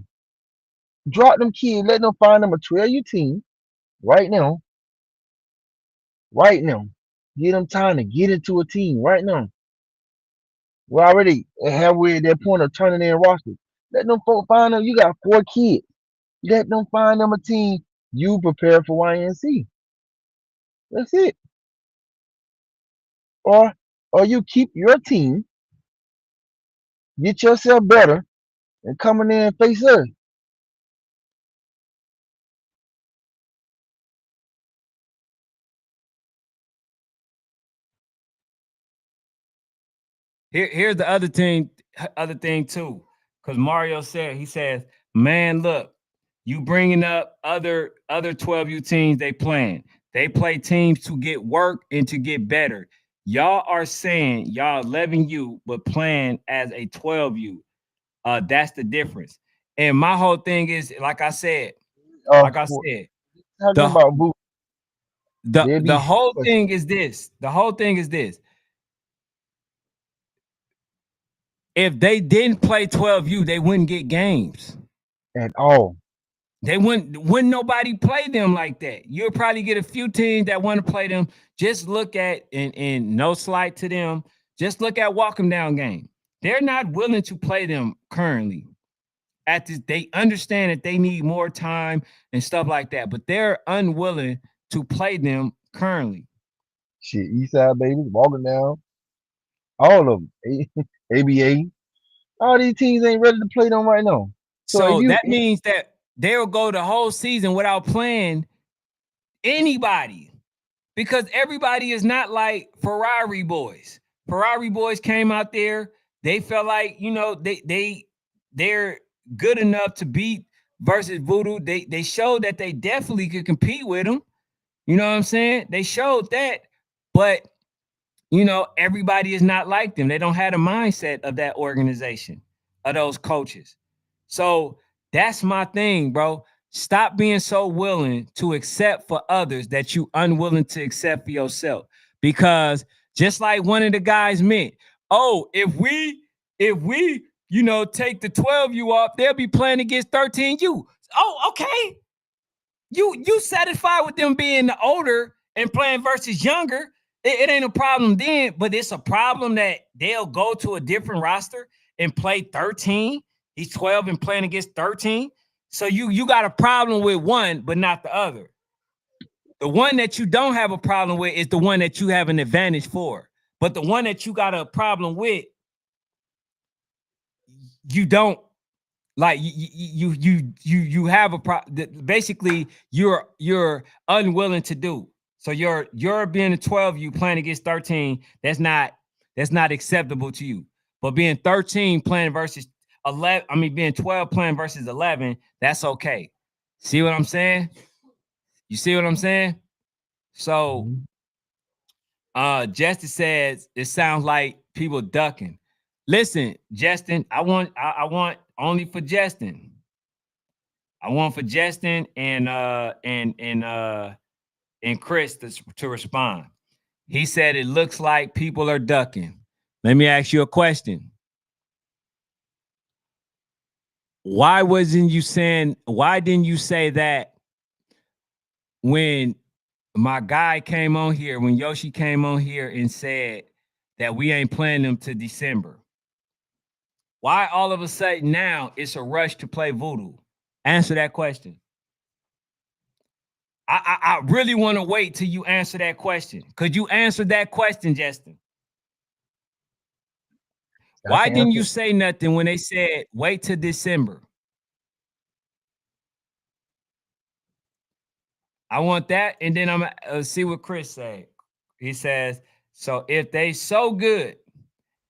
Drop them kids, let them find them a 12U team right now. Right now. Give them time to get into a team right now. We're already halfway at that point of turning in rosters. Let them folk find them. You got 4 kids. Let them find them a team. You prepare for YNC. That's it. Or you keep your team, get yourself better, and come in there and face us. Here's the other thing too, because Mario said he says, "Man, look, you bringing up other 12U teams they playing. They play teams to get work and to get better. Y'all are saying y'all 11U, but playing as a 12U. That's the difference. And my whole thing is, like I said, Talking the about Boo, the they'll be the whole forced thing is this. The whole thing is this. If they didn't play 12U, they wouldn't get games. at all. They wouldn't nobody play them like that. You'll probably get a few teams that want to play them. Just look at and no slight to them. Just look at walk them down game. They're not willing to play them currently. At this, they understand that they need more time and stuff like that, but they're unwilling to play them currently. Shit, Eastside babies, walking down, all of them. ABA, all these teams ain't ready to play them right now. So if So you, that means that they'll go the whole season without playing anybody because everybody is not like Ferrari boys. Ferrari boys came out there. They felt like they're good enough to beat versus Voodoo. They showed that they definitely could compete with them. You know what I'm saying? They showed that, but everybody is not like them. They don't have the mindset of that organization, of those coaches. So that's my thing, bro. Stop being so willing to accept for others that you unwilling to accept for yourself. Because just like one of the guys meant, oh, if we if we, take the 12U off, they'll be playing against 13U. Oh, okay. You satisfied with them being older and playing versus younger. It ain't a problem then, but it's a problem that they'll go to a different roster and play 13. He's 12 and playing against 13. So you got a problem with one, but not the other. The one that you don't have a problem with is the one that you have an advantage for. But the one that you got a problem with, you don't like you have a basically you're unwilling to do. So you're being a 12, you playing against 13, that's not acceptable to you. But being 13 playing versus 11, I mean being 12 playing versus 11, that's okay. See what I'm saying? You see what I'm saying? So Justin says it sounds like people ducking. Listen, Justin, I want only for Justin. I want for Justin and Chris to respond. He said it looks like people are ducking. Let me ask you a question. Why didn't you say that when my guy came on here, when Yoshi came on here and said that we ain't playing them to December? Why all of a sudden now it's a rush to play Voodoo? Answer that question. I really want to wait till you answer that question. Could you answer that question, Justin? Why didn't you say nothing when they said wait till December? I want that, and then I'm gonna see what Chris said. He says, so if they so good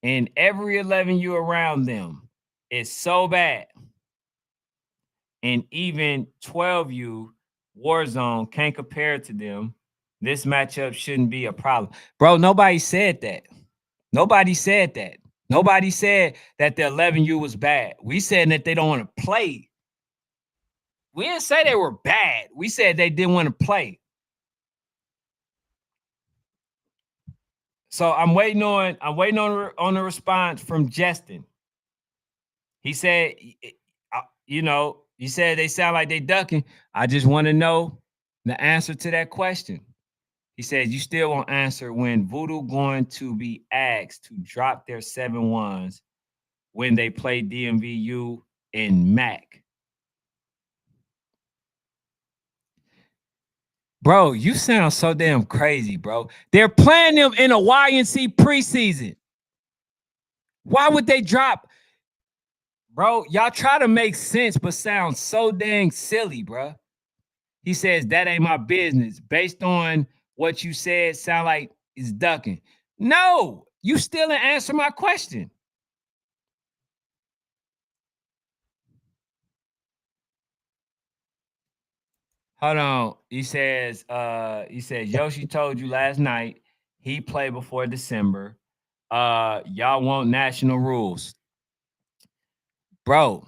and every 11 you around them is so bad, and even 12U Warzone can't compare to them, this matchup shouldn't be a problem. Bro, nobody said that. Nobody said that. Nobody said that the 11U was bad. We said that they don't want to play. We didn't say they were bad. We said they didn't want to play. So I'm waiting on the response from Justin. He said, you said they sound like they ducking. I just want to know the answer to that question. He says you still won't answer when Voodoo going to be asked to drop their 7-1s when they play DMVU and MAC. Bro, you sound so damn crazy, bro. They're playing them in a YNC preseason. Why would they drop? Bro, y'all try to make sense, but sound so dang silly, bro. He says that ain't my business. Based on what you said, sound like it's ducking. No, you still didn't answer my question. Hold on. He says Yoshi told you last night he played before December. Y'all want national rules. Bro.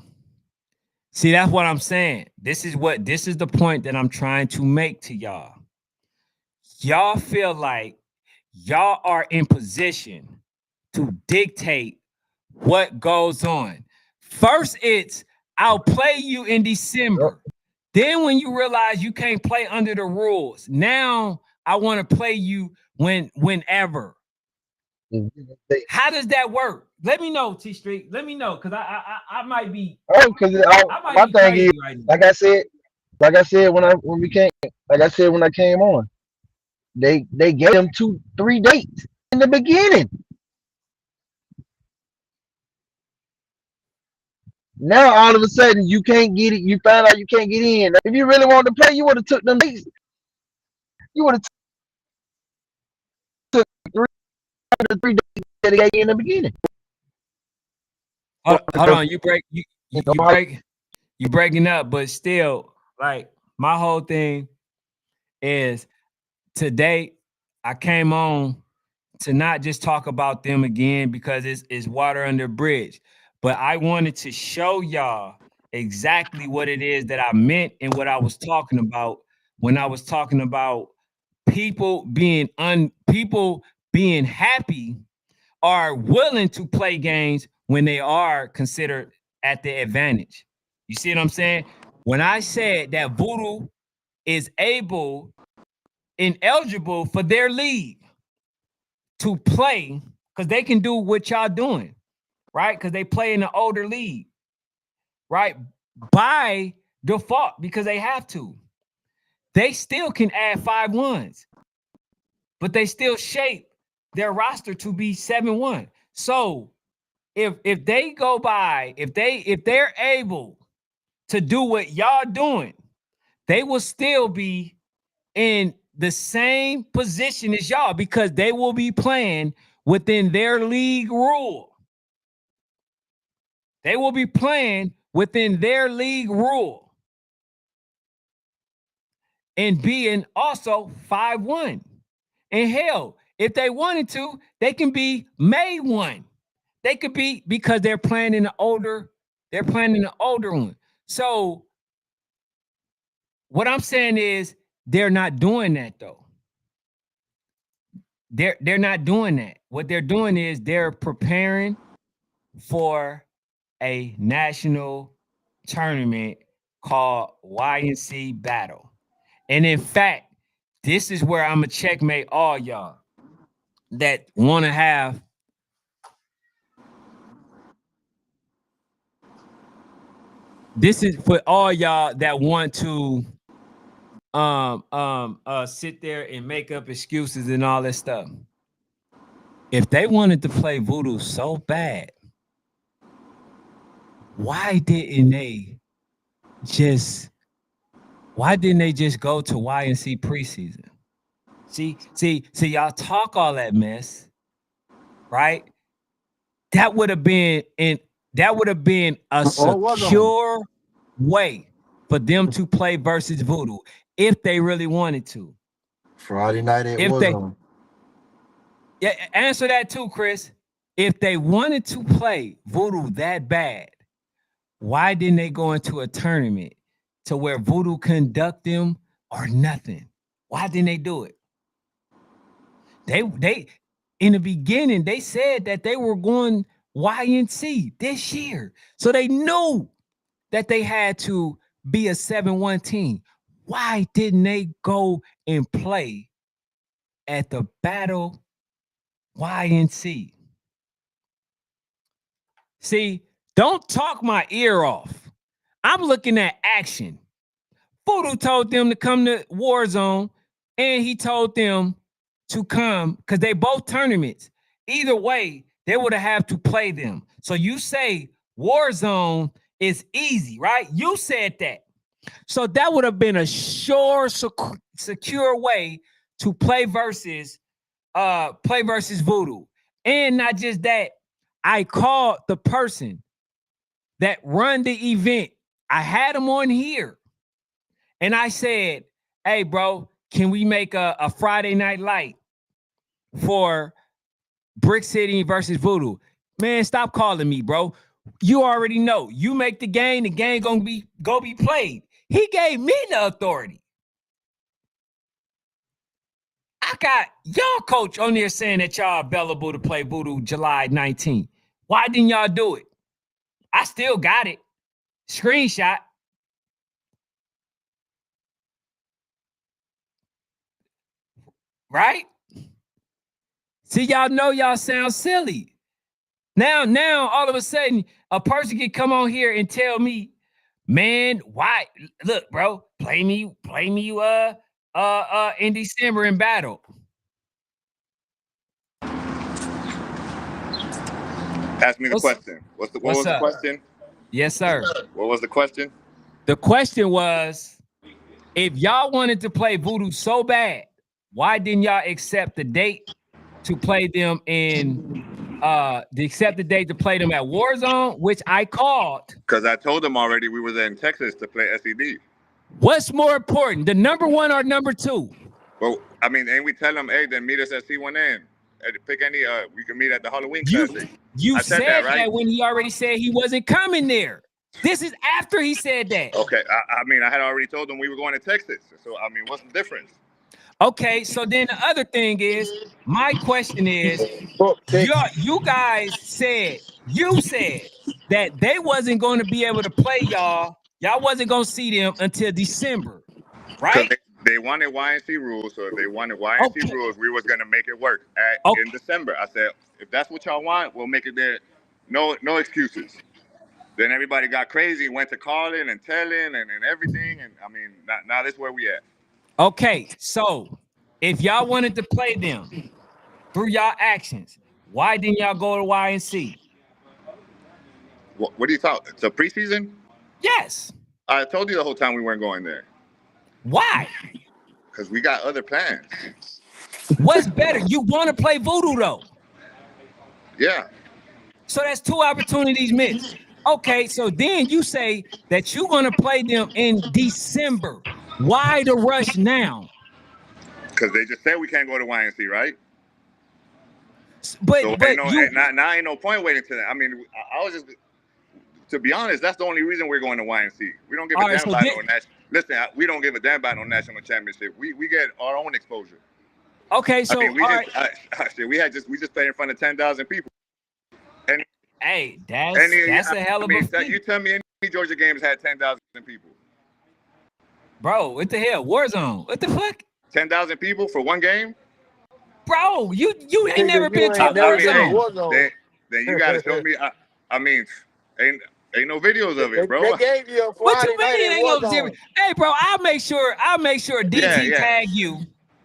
See, that's what I'm saying. This is the point that I'm trying to make to y'all. Y'all feel like y'all are in position to dictate what goes on. First, it's I'll play you in December. Then when you realize you can't play under the rules, now I want to play you whenever. How does that work? Let me know, T Street. Let me know, because I might be. Oh, because my thing is, right now. like I said when we came, like I said when I came on, they gave them 2-3 dates in the beginning. Now all of a sudden you can't get it. You found out you can't get in. If you really wanted to play, you would have took them dates. You would have took 3 dates that they gave you in the beginning. Hold on, you breaking up, but still, like my whole thing is today I came on to not just talk about them again because it's water under a bridge, but I wanted to show y'all exactly what it is that I meant and what I was talking about when I was talking about people being happy or willing to play games when they are considered at the advantage. You see what I'm saying? When I said that Voodoo is able and eligible for their league to play, because they can do what y'all doing, right? Because they play in the older league, right? By default, because they have to. They still can add 5-1s, but they still shape their roster to be 7-1. So if they go by, if they're able to do what y'all doing, they will still be in the same position as y'all because they will be playing within their league rule. They will be playing within their league rule and being also 5-1. And hell, if they wanted to, they can be made one. They could be because they're playing in the older one. So what I'm saying is they're not doing that though. They're not doing that. What they're doing is they're preparing for a national tournament called YNC Battle. And in fact, this is where I'm gonna checkmate all y'all that want to have this is for all y'all that want to sit there and make up excuses and all that stuff. If they wanted to play Voodoo so bad, why didn't they just go to YNC preseason? See, y'all talk all that mess, right? That would have been a secure way for them to play versus Voodoo if they really wanted to. Friday night it If was they on. Yeah, answer that too, Chris. If they wanted to play Voodoo that bad, why didn't they go into a tournament to where Voodoo conduct them or nothing? Why didn't they do it? They in the beginning they said that they were going YNC this year, so they knew that they had to be a 7-1 team. Why didn't they go and play at the Battle YNC? See, don't talk my ear off. I'm looking at action. Voodoo told them to come to Warzone, and he told them to come because they both tournaments. Either way, they would have to play them. So you say Warzone is easy, right? You said that. So that would have been a sure, secure way to play versus Voodoo. And not just that, I called the person that run the event. I had him on here. And I said, hey, bro, can we make a Friday night light for Brick City versus Voodoo? Man, stop calling me, bro. You already know. You make the game gonna be played. He gave me the authority. I got y'all coach on there saying that y'all available to play Voodoo July 19th. Why didn't y'all do it? I still got it. Screenshot. Right? See, y'all know y'all sound silly. Now, all of a sudden, a person can come on here and tell me, man, why? Look, bro, play me in December in battle. Ask me the question. What was the question? Yes, sir. What was the question? The question was, if y'all wanted to play Voodoo so bad, why didn't y'all accept the date to play them accept the date to play them at Warzone, which I called? Because I told them already we were there in Texas to play SED. What's more important, the number one or number two? Well, I mean, and we tell them, hey, then meet us at C1N. Pick any, we can meet at the Halloween Classic. You said that, right? That when he already said he wasn't coming there. This is after he said that. Okay, I mean, I had already told them we were going to Texas. So, I mean, what's the difference? Okay, so then the other thing is, my question is, you guys said You said that they wasn't going to be able to play y'all. Y'all wasn't going to see them until December, Because right? they wanted YNC rules, so if they wanted YNC Okay. rules, we was gonna make it work Okay. in December. I said, if that's what y'all want, we'll make it there. No excuses. Then everybody got crazy, went to calling and telling and everything, and I mean, now this is where we at. Okay. So if y'all wanted to play them through y'all actions, why didn't y'all go to YNC? What do you thought? It's a preseason? Yes. I told you the whole time we weren't going there Why? because we got other plans. What's better? You want to play Voodoo though. Yeah. So that's 2 opportunities missed. Okay, so then you say that you're going to play them in December. Why the rush now? Because they just said we can't go to YNC, right? But So now ain't no point waiting till that. I mean, I was just, to be honest, that's the only reason we're going to YNC. We don't give a damn about no national. Listen, we don't give a damn about no national championship. We get our own exposure. Okay, so I mean, we just played in front of 10,000 people. And hey, that's a hell of a feat. You tell me any Georgia games had 10,000 people. Bro, what the hell? Warzone. What the fuck? 10,000 people for one game? Bro, you ain't never been to Warzone. Then you gotta show me. I mean, ain't no videos of it, bro. They gave you a what Friday you mean ain't no difference? Hey, bro, I'll make sure DT tag you.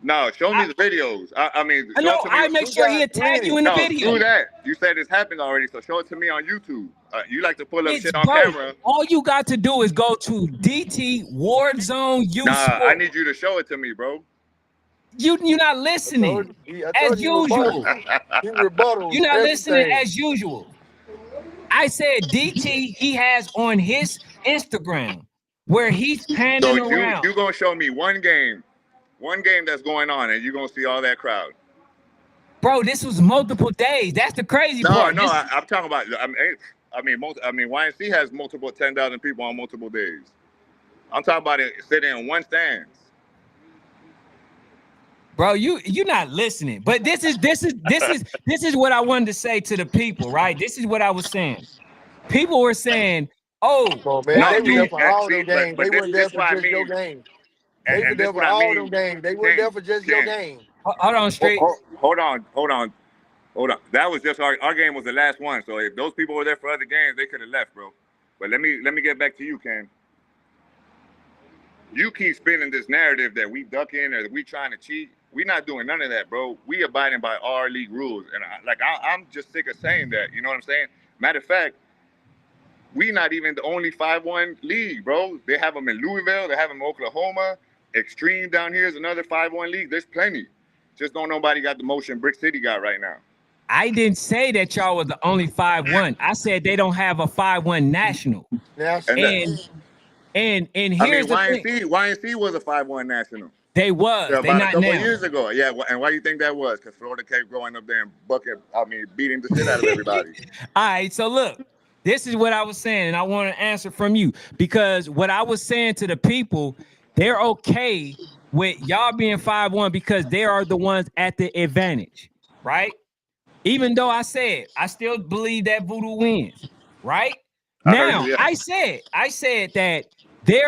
No, show me the videos. I mean, no, I make sure he'll tag you in the video. Do that. You said it's happened already, so show it to me on YouTube. You like to pull up shit on camera. All you got to do is go to DT Warzone U Sport. I need you to show it to me, bro. You're not listening as usual. You're not listening as usual. I said DT, he has on his Instagram where he's panning around. You gonna show me one game that's going on, and you're gonna see all that crowd. Bro, this was multiple days. That's the crazy part. No, I'm talking about. I mean, YNC has multiple 10,000 people on multiple days. I'm talking about it sitting in one stand. Bro, you're not listening. But this is what I wanted to say to the people, right? This is what I was saying. People were saying, "Oh, man, they were there for all them games. They weren't there for just your game. They were there for all them games. They weren't there for just your game." Hold on, straight. Hold on. That was just our game was the last one. So if those people were there for other games, they could have left, bro. But let me get back to you, Ken. You keep spinning this narrative that we ducking or we trying to cheat. We not doing none of that, bro. We abiding by our league rules, and I'm just sick of saying that. You know what I'm saying? Matter of fact, we not even the only 5-1 league, bro. They have them in Louisville. They have them in Oklahoma. Extreme down here is another 5-1 league. There's plenty. Just don't nobody got the motion Brick City got right now. I didn't say that y'all was the only 5-1. I said they don't have a 5-1 national. Yes. And here's the thing. YNC was a 5-1 national. They was. Yeah, they about not a couple now. years ago. Yeah, and why do you think that was? Because Florida kept going up there and beating the shit out of everybody. All right, so look, this is what I was saying, and I want to answer from you because what I was saying to the people, they're okay with y'all being 5-1 because they are the ones at the advantage, right? Even though I said I still believe that Voodoo wins, right? Now I said that they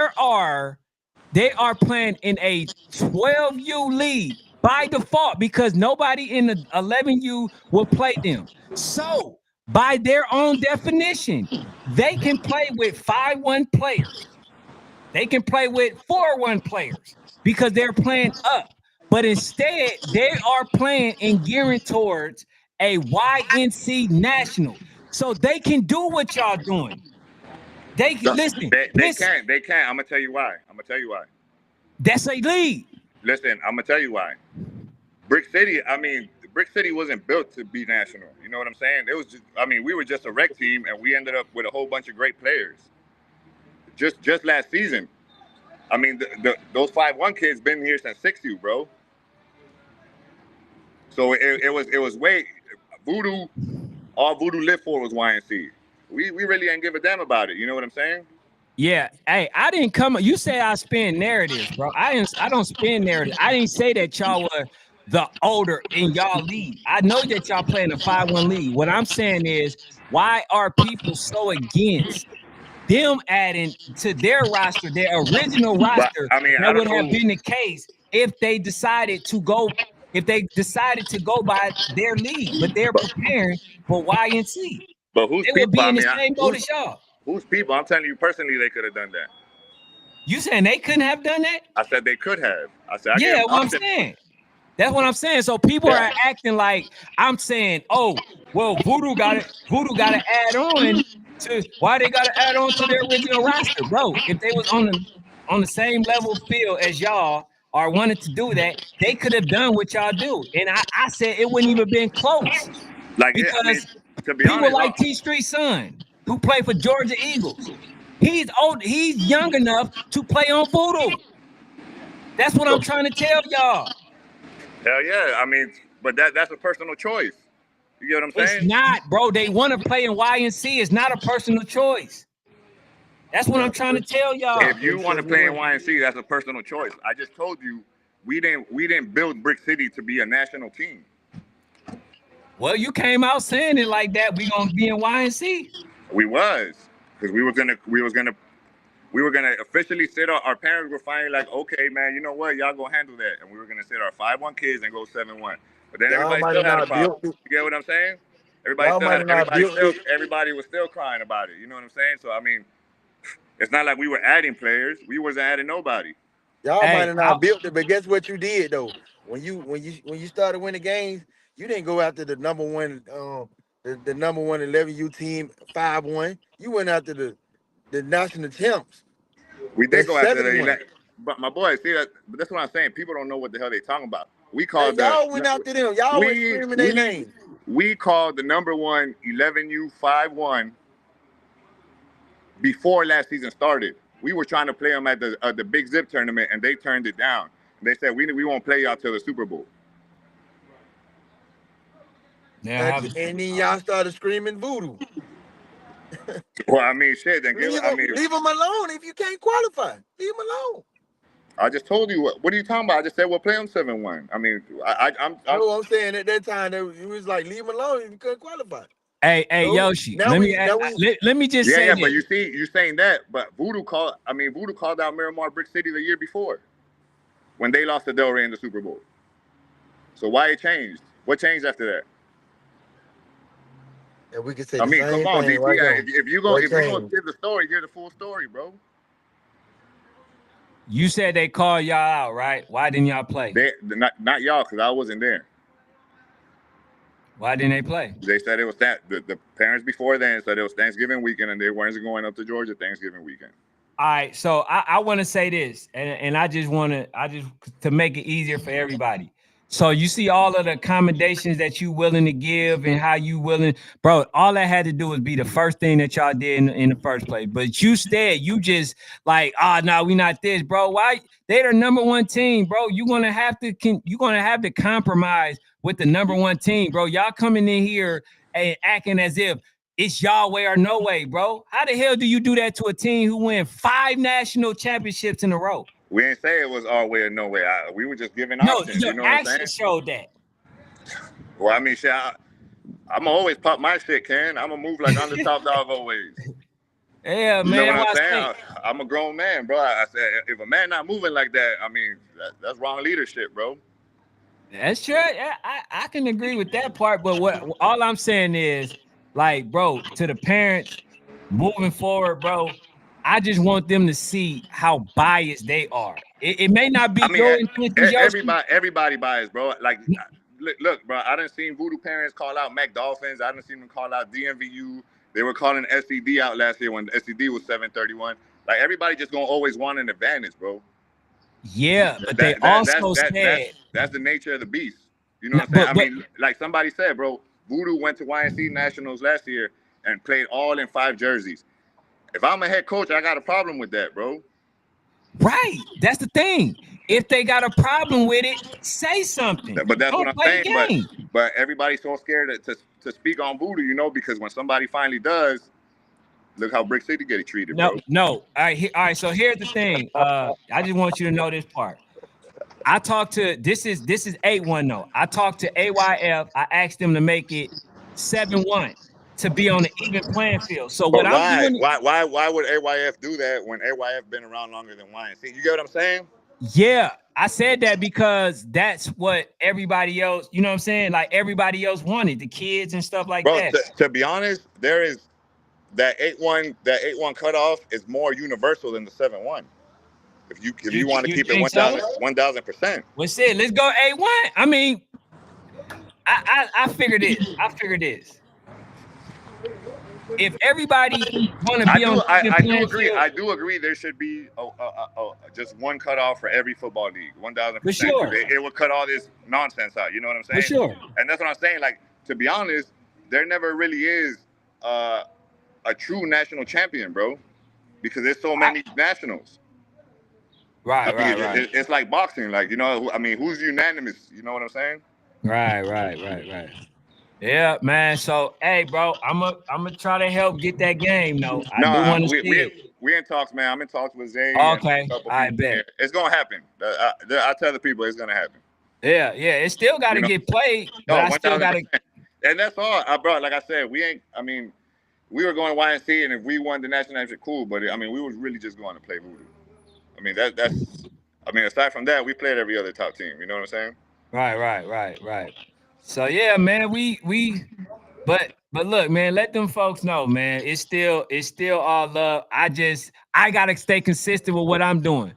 are playing in a 12U league by default because nobody in the 11U will play them. So by their own definition, they can play with 5-1 players. They can play with 4-1 players because they're playing up. But instead, they are playing and gearing towards a YNC national. So they can do what y'all doing. They can listen. They can't. I'm gonna tell you why. That's a league. Listen, I'm gonna tell you why. Brick City wasn't built to be national. You know what I'm saying? It was just, we were just a rec team, and we ended up with a whole bunch of great players. Just last season, those 5-1 kids been here since 6U, bro. So it was way Voodoo. All Voodoo lived for was YNC. We really ain't give a damn about it. You know what I'm saying? Yeah. Hey, I didn't come. You say I spin narratives, bro. I don't spin narratives. I didn't say that y'all were the older in y'all league. I know that y'all playing a 5-1 league. What I'm saying is, why are people so against them adding to their roster, their original But roster? I mean, That I would don't have know. been the case if they decided to go by their league, but they're But, preparing for YNC. but whose They would people? be I in the mean, same boat as y'all. whose people? I'm telling you personally, they could have done that. You saying they couldn't have done that? I said they could have. I said I gave Yeah, them what I'm options. saying. That's what I'm saying. So people Yeah. are acting like I'm saying, oh, well, Voodoo got it. Voodoo got to add on to why they got to add on to their original roster, bro. If they was on the same level field as y'all or wanted to do that, they could have done what y'all do. And I said it wouldn't even been close Like, I mean, because to be people honest, like T Street's son who played for Georgia Eagles. He's old. He's young enough to play on Voodoo. That's what I'm trying to tell y'all. hell yeah. I mean, but that's a personal choice. You get what I'm It's saying? not, bro. They want to play in YNC. It's not a personal choice. That's what I'm trying to tell y'all. If you want to play in YNC, that's a personal choice. I just told you we didn't build Brick City to be a national team. Well, you came out saying it like that. We gonna be in YNC. We was because we were gonna officially sit. Our parents were finally like, okay, man, you know what, y'all gonna handle that, and we were gonna sit our 5-1 kids and go 7-1. But then Y'all everybody might still have had a not problem. built it. You get what I'm saying? Y'all might have not built it. Everybody was still crying about it. You know what I'm saying? So I mean, it's not like we were adding players. We wasn't adding nobody. Y'all might Hey, have not built it, but guess what you did though? When you started winning games, you didn't go after the number one the number one 11U team 5-1. You went after the national champs. We did That's go after 7-1. but my boy, see that? But that's what I'm saying. People don't know what the hell they talking about. We And called y'all went after them. Y'all was screaming their name. we called the number one 11U 5-1 before last season started. We were trying to play them at the Big Zip tournament, and they turned it down. They said we won't play y'all till the Super Bowl. And then y'all started screaming voodoo. Well, I mean, shit. Then leave them alone if you can't qualify. Leave them alone. I just told you what are you talking about? I just said we'll play them 7-1. I mean, I'm saying at that time it was like leave them alone if you couldn't qualify. Hey, Yoshi. Let me just say but you see, you're saying that, but Voodoo called out Miramar Brick City the year before when they lost to Delray in the Super Bowl. So why it changed? What changed after that? And we could say I mean, come on, if you're gonna give the story, hear the full story, bro. You said they called y'all out, right? Why didn't y'all play? Not y'all, because I wasn't there. Why didn't they play? They said it was the parents before then said it was Thanksgiving weekend and they weren't going up to Georgia Thanksgiving weekend. All right, so I want to say this, and I just to make it easier for everybody. So you see all of the accommodations that you willing to give and how you willing, bro. All that had to do was be the first thing that y'all did in the first place. But you just like, no, we not this, bro. Why? They're the number one team, bro. You're gonna have to compromise with the number one team, bro. Y'all coming in here and acting as if it's y'all way or no way, bro. How the hell do you do that to a team who win 5 national championships in a row? We didn't say it was our way or no way. We were just giving No, options. your You know what I'm action saying? showed that. Well, I mean, shit, I'm always pop my shit, Ken. I'm gonna move like I'm the top dog always. Yeah, man. You know what I'm saying? I'm a grown man, bro. I said, if a man not moving like that, I mean, that's wrong leadership, bro. That's true. I can agree with that part, but all I'm saying is, like, bro, to the parents moving forward, bro, I just want them to see how biased they are. It may not be your intentions, everybody biased, bro. Like, look, bro, I done seen Voodoo parents call out Mac Dolphins. I done seen them call out DMVU. They were calling SED out last year when SED was 731. Like, everybody just gonna always want an advantage, bro. Yeah, but they also said that's the nature of the beast. You know what I'm saying? I mean, like somebody said, bro, Voodoo went to YNC Nationals last year and played all in 5 jerseys. If I'm a head coach, I got a problem with that, bro. Right. That's the thing. If they got a problem with it, say something. But that's what I'm saying. Game. But everybody's so scared to speak on Voodoo, you know, because when somebody finally does, look how Brick City get treated, bro. No. All right. So here's the thing. I just want you to know this part. I talked to this is 8-1 though. I talked to AYF. I asked them to make it 7-1 to be on an even playing field. So what But I'm why? doing, Why would AYF do that when AYF been around longer than YNC? You get what I'm saying? yeah, I said that because that's what everybody else, you know what I'm saying? Like everybody else wanted, the kids and stuff like Bro, that. to be honest, there is that 8-1 cutoff is more universal than the 7-1. If you want to You keep it think so? 1000%. Well, shit, let's go 8-1. I mean, I figured this. I figured this. If everybody want to I be do on I, even I do playing agree. field, I do agree there should be just one cutoff for every football league, for 1000%. sure, It would cut all this nonsense out. You know what I'm for saying? sure. And that's what I'm saying. Like, to be honest, there never really is uh, a true national champion, bro, because there's so I, many nationals. I right, mean, right, right, it's like boxing. Like, I mean, who's unanimous? You know what I'm saying? right. Yeah, man. So, hey, bro, I'm gonna try to help get that game. though. I do No, want to we see it. we in talks, man. I'm in talks with Zay and a Okay, couple I people bet. here. It's gonna happen. I tell the people it's gonna happen. Yeah, it still got You to know, get played, but no, I one still thousand got to. percent. And that's all I brought. Like I said, we ain't. I mean, we were going YNC, and if we won the national championship, cool. But I mean, we was really just going to play Voodoo. I mean, that's. I mean, aside from that, we played every other top team. You know what I'm saying? Right. So yeah, man, but look, man, let them folks know, man. It's still all love. I gotta stay consistent with what I'm doing.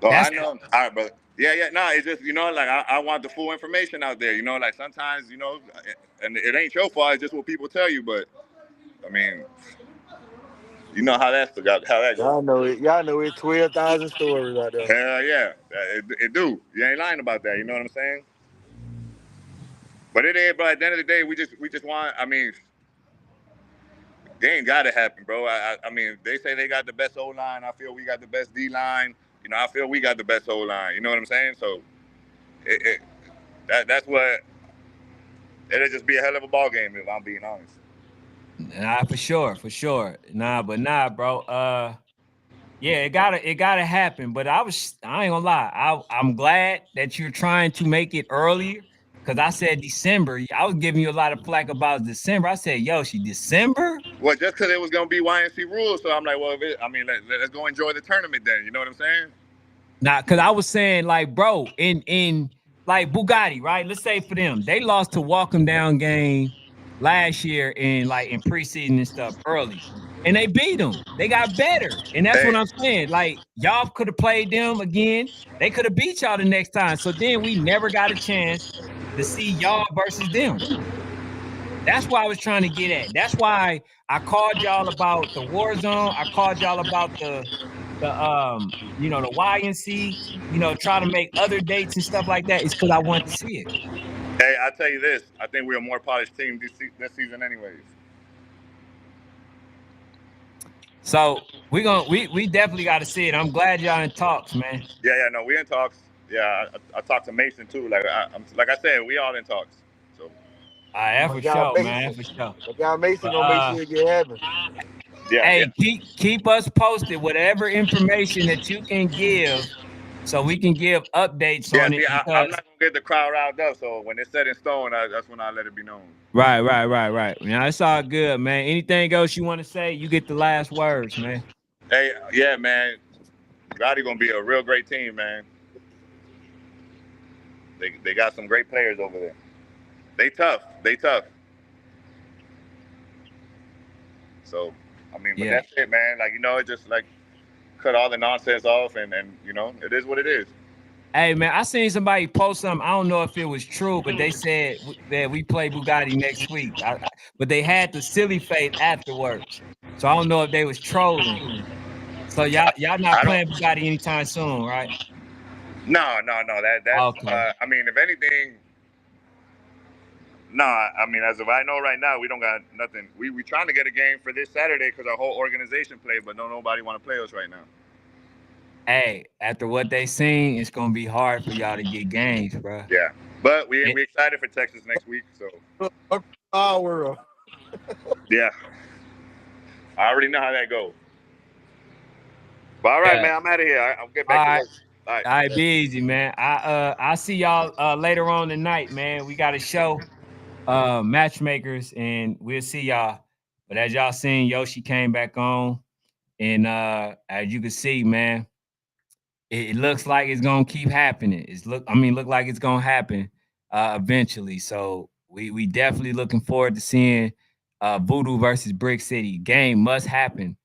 Oh, That's I know. All right, brother. Yeah. No, it's just like I want the full information out there. Like sometimes and it ain't your fault. It's just what people tell you. But I mean, you know how that goes. Y'all know it. Y'all know it. 12,000 stories out there. Hell yeah, it do. You ain't lying about that. You know what I'm saying? But it is. But at the end of the day, we just want. I mean, they ain't got to happen, bro. I mean, they say they got the best O line. I feel we got the best D line. I feel we got the best O line. You know what I'm saying? So that's what it'll just be a hell of a ball game if I'm being honest. nah, for sure. Nah, bro. Yeah, it gotta happen. But I ain't gonna lie. I'm glad that you're trying to make it earlier. Cause I said December. I was giving you a lot of flack about December. I said, yo, she December? Well, just because it was gonna be YNC rules, so I'm like, well, I mean, let's go enjoy the tournament then. You know what I'm saying? Nah, cause I was saying, like, bro, in like Bugatti, right? Let's say for them, they lost to Walk 'em Down game last year in preseason and stuff early. And they beat them. They got better. And that's Hey, what I'm saying. Like, y'all could have played them again. They could have beat y'all the next time. So then we never got a chance to see y'all versus them. That's why I was trying to get at. That's why I called y'all about the war zone. I called y'all about the YNC, try to make other dates and stuff like that. It's because I want to see it. I tell you this, I think we're a more polished team this season, anyways. So we definitely got to see it. I'm glad y'all in talks, man. No, we in talks. Yeah, I talked to Mason too. Like I said, we all in talks. So All right, that for But y'all sure, man. That Mason. for sure. But y'all Mason But gonna make sure it get happen. yeah. hey, keep us posted. Whatever information that you can give, so we can give updates Yeah, on it. see, I'm Because not gonna get the crowd riled up. So when it's set in stone, that's when I let it be known. right. Now it's all good, man. Anything else you want to say? You get the last words, man. Hey, yeah, man, Gotti gonna be a real great team, man. They got some great players over there. They tough. They tough. So I mean, but Yeah. that's it, man. Like it just like cut all the nonsense off, and it is what it is. Hey man, I seen somebody post something. I don't know if it was true, but they said that we play Bugatti next week. But they had the silly fate afterwards, so I don't know if they was trolling. So y'all not I don't. playing Bugatti anytime soon, right? No. That's. Okay. I mean, if anything, no. I mean, as of I know right now, we don't got nothing. We trying to get a game for this Saturday because our whole organization played, but nobody want to play us right now. Hey, after what they seen, it's gonna be hard for y'all to get games, bro. Yeah, but we It, we excited for Texas next week. So Look, all world. yeah, I already know how that goes. But all right, yeah. man, I'm out of here. I'll get All back to right. work. All right. All right, be easy, man. I see y'all later on tonight, man. We got a show, matchmakers, and we'll see y'all. But as y'all seen, Yoshi came back on, and as you can see, man, it looks like it's gonna keep happening. Look like it's gonna happen eventually. So we definitely looking forward to seeing Voodoo versus Brick City. Game must happen.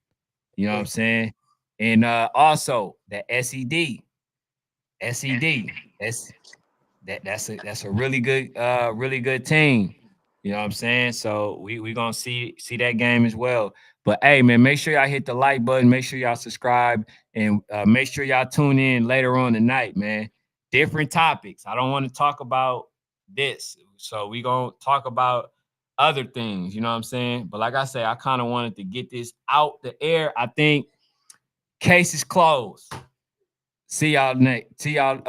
You know what I'm saying? And also the SED. That's a really good team. You know what I'm saying? So we gonna see that game as well. But hey, man, make sure y'all hit the like button. Make sure y'all subscribe, and make sure y'all tune in later on tonight, man. Different topics. I don't want to talk about this, so we gonna talk about other things. You know what I'm saying? But like I say, I kind of wanted to get this out the air. I think case is closed. See y'all next. See y'all